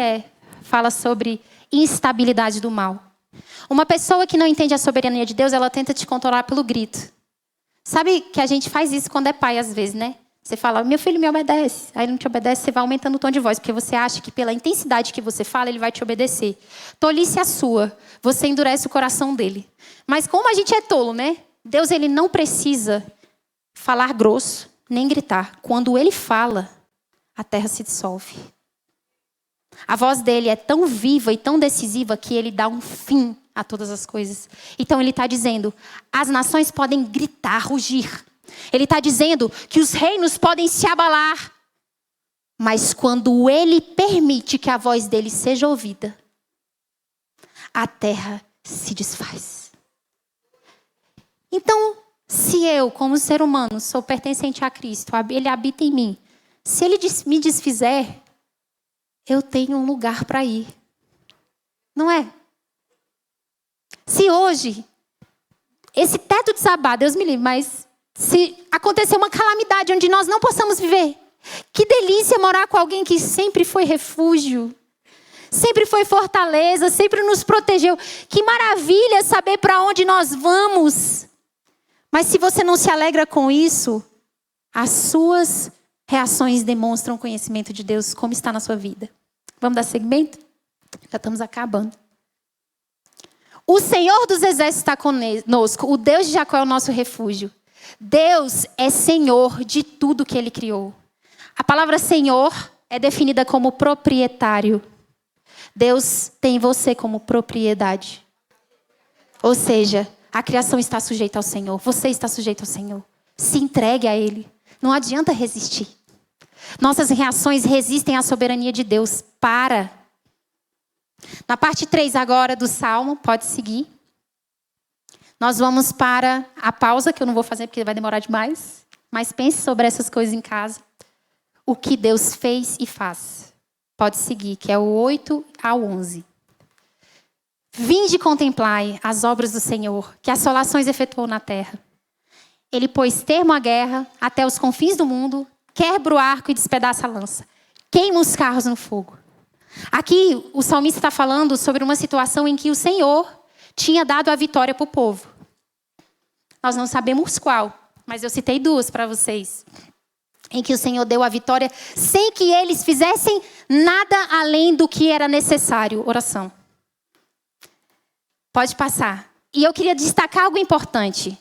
fala sobre instabilidade do mal. Uma pessoa que não entende a soberania de Deus, ela tenta te controlar pelo grito. Sabe que a gente faz isso quando é pai, às vezes, né? Você fala, meu filho me obedece. Aí ele não te obedece, você vai aumentando o tom de voz, porque você acha que pela intensidade que você fala, ele vai te obedecer. Tolice a sua. Você endurece o coração dele. Mas como a gente é tolo, né? Deus, ele não precisa falar grosso, nem gritar. Quando ele fala, a terra se dissolve. A voz dele é tão viva e tão decisiva que ele dá um fim a todas as coisas. Então ele está dizendo, as nações podem gritar, rugir. Ele está dizendo que os reinos podem se abalar. Mas quando ele permite que a voz dele seja ouvida, a terra se desfaz. Então, se eu, como ser humano, sou pertencente a Cristo, ele habita em mim. Se ele me desfizer, eu tenho um lugar para ir. Não é? Se hoje, esse teto desabar, Deus me livre, mas se acontecer uma calamidade onde nós não possamos viver, que delícia morar com alguém que sempre foi refúgio, sempre foi fortaleza, sempre nos protegeu. Que maravilha saber para onde nós vamos. Mas se você não se alegra com isso, as suas reações demonstram o conhecimento de Deus, como está na sua vida. Vamos dar seguimento? Já estamos acabando. O Senhor dos Exércitos está conosco. O Deus de Jacó é o nosso refúgio. Deus é Senhor de tudo que Ele criou. A palavra Senhor é definida como proprietário. Deus tem você como propriedade. Ou seja, a criação está sujeita ao Senhor. Você está sujeito ao Senhor. Se entregue a Ele. Não adianta resistir. Nossas reações resistem à soberania de Deus. Para. Na parte 3 agora do Salmo, pode seguir. Nós vamos para a pausa, que eu não vou fazer porque vai demorar demais. Mas pense sobre essas coisas em casa. O que Deus fez e faz. Pode seguir, que é o 8 ao 11. Vinde e contemplai as obras do Senhor, que assolações efetuou na terra. Ele pôs termo à guerra até os confins do mundo, quebra o arco e despedaça a lança. Queima os carros no fogo. Aqui o salmista está falando sobre uma situação em que o Senhor tinha dado a vitória para o povo. Nós não sabemos qual, mas eu citei 2 para vocês. Em que o Senhor deu a vitória sem que eles fizessem nada além do que era necessário. Oração. Pode passar. E eu queria destacar algo importante.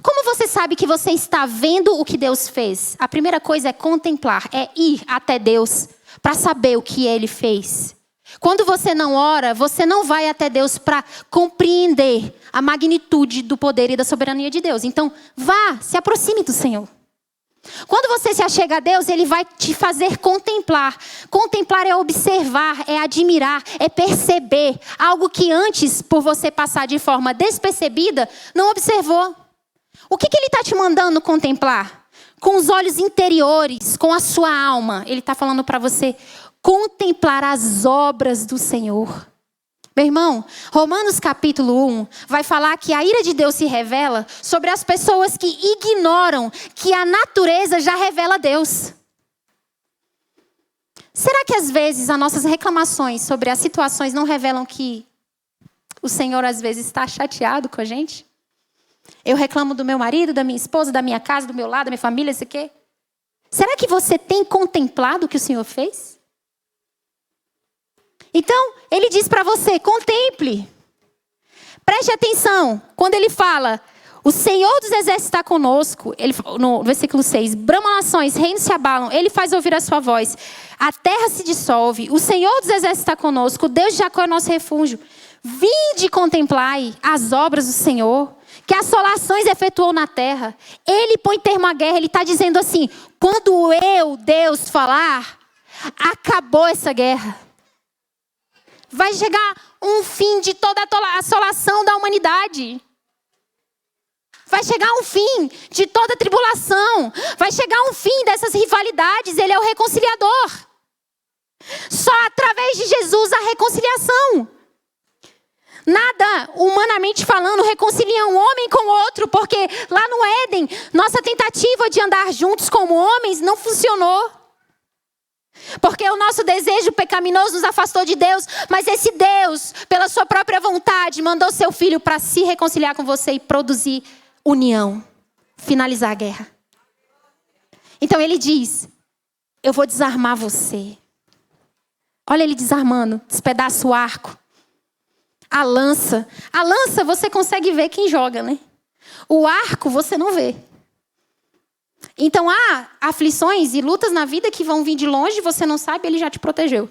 Como você sabe que você está vendo o que Deus fez? A primeira coisa é contemplar, é ir até Deus para saber o que Ele fez. Quando você não ora, você não vai até Deus para compreender a magnitude do poder e da soberania de Deus. Então, vá, se aproxime do Senhor. Quando você se achega a Deus, Ele vai te fazer contemplar. Contemplar é observar, é admirar, é perceber. Algo que antes, por você passar de forma despercebida, não observou. O que Ele está te mandando contemplar? Com os olhos interiores, com a sua alma. Ele está falando para você contemplar as obras do Senhor. Meu irmão, Romanos capítulo 1 vai falar que a ira de Deus se revela sobre as pessoas que ignoram que a natureza já revela Deus. Será que às vezes as nossas reclamações sobre as situações não revelam que o Senhor às vezes está chateado com a gente? Eu reclamo do meu marido, da minha esposa, da minha casa, do meu lado, da minha família, isso aqui. Será que você tem contemplado o que o Senhor fez? Então, Ele diz para você, contemple. Preste atenção, quando Ele fala, o Senhor dos Exércitos está conosco, no versículo 6, brama nações, reinos se abalam, Ele faz ouvir a sua voz, a terra se dissolve, o Senhor dos Exércitos está conosco, o Deus de Jacó é nosso refúgio. Vinde e contemplai as obras do Senhor, que assolações efetuou na terra. Ele põe termo à guerra, Ele está dizendo assim, quando eu, Deus, falar, acabou essa guerra. Vai chegar um fim de toda a assolação da humanidade. Vai chegar um fim de toda a tribulação. Vai chegar um fim dessas rivalidades. Ele é o reconciliador. Só através de Jesus a reconciliação. Nada, humanamente falando, reconcilia um homem com o outro. Porque lá no Éden, nossa tentativa de andar juntos como homens não funcionou. Porque o nosso desejo pecaminoso nos afastou de Deus, mas esse Deus, pela sua própria vontade, mandou seu filho para se reconciliar com você e produzir união, finalizar a guerra. Então ele diz, eu vou desarmar você. Olha ele desarmando, despedaça o arco. A lança você consegue ver quem joga, né? O arco você não vê. Então há aflições e lutas na vida que vão vir de longe, você não sabe, ele já te protegeu.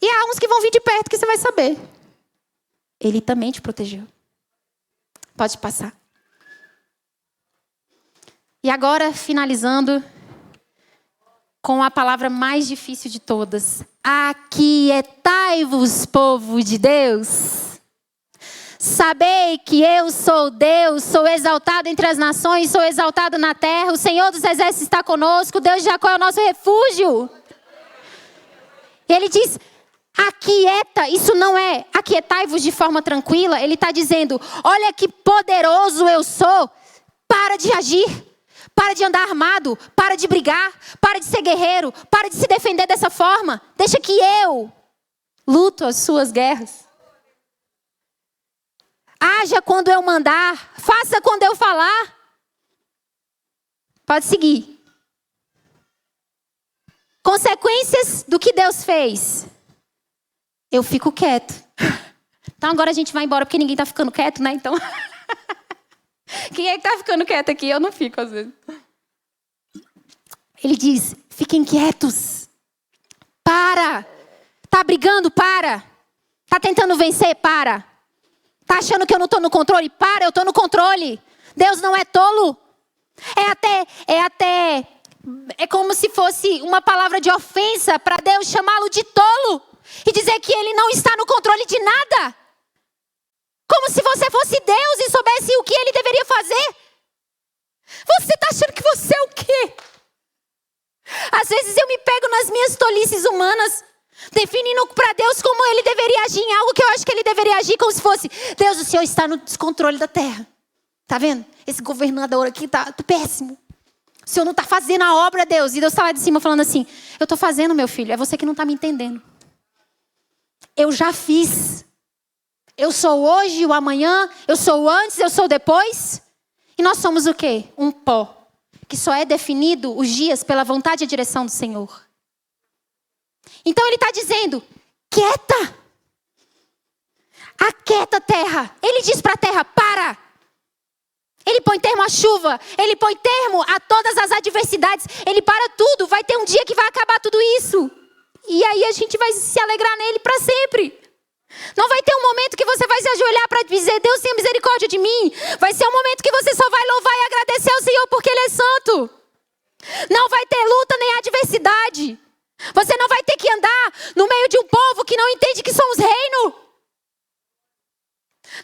E há uns que vão vir de perto que você vai saber. Ele também te protegeu. Pode passar. E agora, finalizando com a palavra mais difícil de todas. Aquietai-vos, povo de Deus. Sabei que eu sou Deus, sou exaltado entre as nações, sou exaltado na terra. O Senhor dos exércitos está conosco, Deus de Jacó é o nosso refúgio. Ele diz, aquieta, isso não é aquietai-vos de forma tranquila. Ele está dizendo, olha que poderoso eu sou, para de agir. Para de andar armado, para de brigar, para de ser guerreiro, para de se defender dessa forma. Deixa que eu luto as suas guerras. Haja quando eu mandar, faça quando eu falar. Pode seguir. Consequências do que Deus fez. Eu fico quieto. Então agora a gente vai embora porque ninguém está ficando quieto, né? Então... Quem é que está ficando quieto aqui? Eu não fico às vezes. Ele diz, fiquem quietos. Para. Tá brigando? Para. Tá tentando vencer? Para. Tá achando que eu não estou no controle? Para, eu estou no controle. Deus não é tolo. É como se fosse uma palavra de ofensa para Deus chamá-lo de tolo. E dizer que ele não está no controle de nada. Como se você fosse Deus e soubesse o que ele deveria fazer. Você está achando que você é o quê? Às vezes eu me pego nas minhas tolices humanas, definindo para Deus como ele deveria agir em algo que eu acho que ele deveria agir como se fosse, Deus, o Senhor está no descontrole da terra. Tá vendo? Esse governador aqui tá péssimo. O Senhor não está fazendo a obra, Deus. E Deus está lá de cima falando assim, eu estou fazendo, meu filho, é você que não está me entendendo. Eu já fiz. Eu sou hoje, o amanhã, eu sou o antes, eu sou o depois. E nós somos o quê? Um pó. Que só é definido os dias pela vontade e a direção do Senhor. Então ele está dizendo, quieta. Aquieta, terra. Ele diz para a terra, para. Ele põe termo à chuva. Ele põe termo a todas as adversidades. Ele para tudo. Vai ter um dia que vai acabar tudo isso. E aí a gente vai se alegrar nele para sempre. Não vai ter um momento que você vai se ajoelhar para dizer, Deus tenha misericórdia de mim. Vai ser um momento que você só vai louvar e agradecer ao Senhor porque Ele é santo. Não vai ter luta nem adversidade. Você não vai ter que andar no meio de um povo que não entende que somos reino.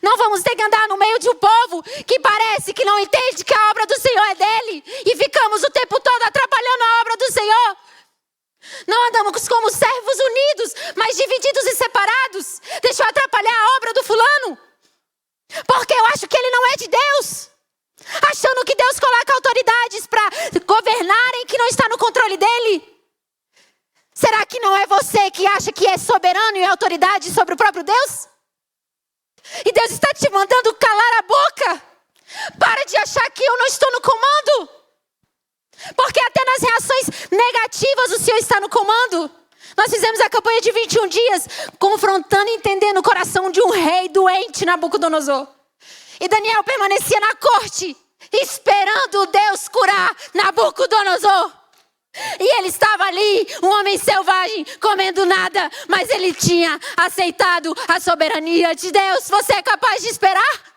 Não vamos ter que andar no meio de um povo que parece que não entende que a obra do Senhor é dele. E ficamos o tempo todo atrapalhando a obra do Senhor. Não andamos como servos unidos, mas divididos e separados. Deixa eu atrapalhar a obra do fulano. Porque eu acho que ele não é de Deus. Achando que Deus coloca autoridades para governarem que não está no controle dele. Será que não é você que acha que é soberano e autoridade sobre o próprio Deus? E Deus está te mandando calar a boca. Para de achar que eu não estou no comando. Porque até nas reações negativas o Senhor está no comando. Nós fizemos a campanha de 21 dias, confrontando e entendendo o coração de um rei doente, Nabucodonosor. E Daniel permanecia na corte, esperando Deus curar Nabucodonosor. E ele estava ali, um homem selvagem, comendo nada, mas ele tinha aceitado a soberania de Deus. Você é capaz de esperar?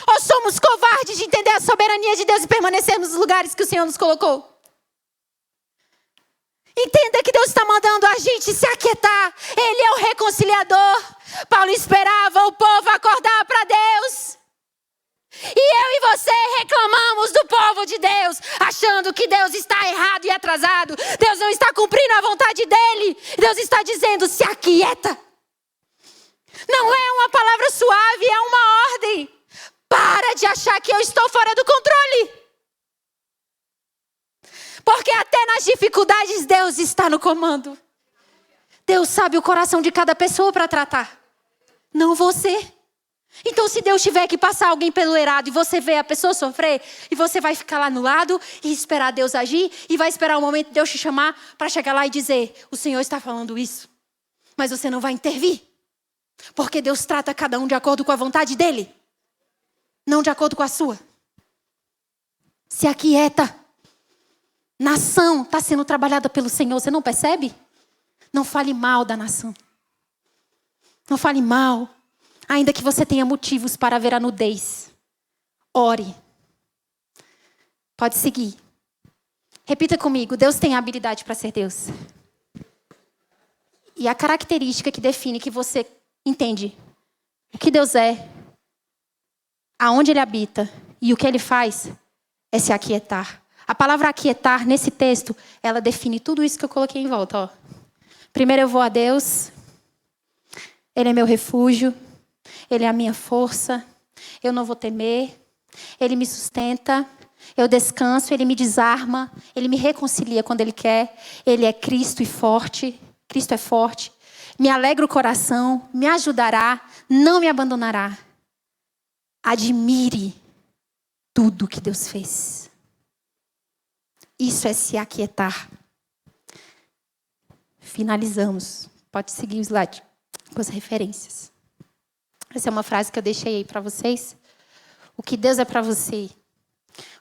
Ou somos covardes de entender a soberania de Deus e permanecermos nos lugares que o Senhor nos colocou? Entenda que Deus está mandando a gente se aquietar. Ele é o reconciliador. Paulo esperava o povo acordar para Deus. E eu e você reclamamos do povo de Deus, achando que Deus está errado e atrasado. Deus não está cumprindo a vontade dele. Deus está dizendo, se aquieta. Não é uma palavra suave, é uma ordem. Para de achar que eu estou fora do controle. Porque até nas dificuldades Deus está no comando. Deus sabe o coração de cada pessoa para tratar. Não você. Então se Deus tiver que passar alguém pelo errado e você vê a pessoa sofrer, e você vai ficar lá no lado e esperar Deus agir, e vai esperar o momento de Deus te chamar para chegar lá e dizer, o Senhor está falando isso. Mas você não vai intervir. Porque Deus trata cada um de acordo com a vontade dele. Não de acordo com a sua. Se aquieta. Nação está sendo trabalhada pelo Senhor, você não percebe? Não fale mal da nação. Não fale mal. Ainda que você tenha motivos para ver a nudez. Ore. Pode seguir. Repita comigo. Deus tem a habilidade para ser Deus. E a característica que define que você entende o que Deus é, aonde Ele habita e o que Ele faz, é se aquietar. A palavra aquietar, nesse texto, ela define tudo isso que eu coloquei em volta. Ó. Primeiro eu vou a Deus. Ele é meu refúgio. Ele é a minha força. Eu não vou temer. Ele me sustenta. Eu descanso. Ele me desarma. Ele me reconcilia quando Ele quer. Ele é Cristo e forte. Cristo é forte. Me alegra o coração. Me ajudará. Não me abandonará. Admire tudo que Deus fez. Isso é se aquietar. Finalizamos. Pode seguir o slide com as referências. Essa é uma frase que eu deixei aí para vocês. O que Deus é para você.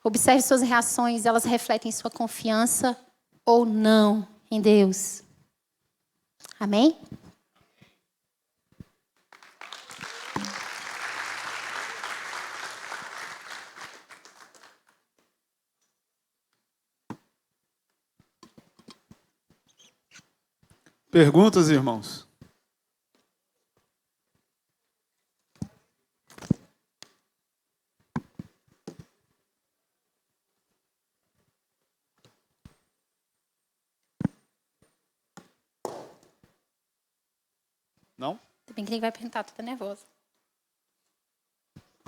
Observe suas reações, elas refletem sua confiança ou não em Deus. Amém? Perguntas, irmãos? Não? Tudo bem que ele vai perguntar, tô nervosa.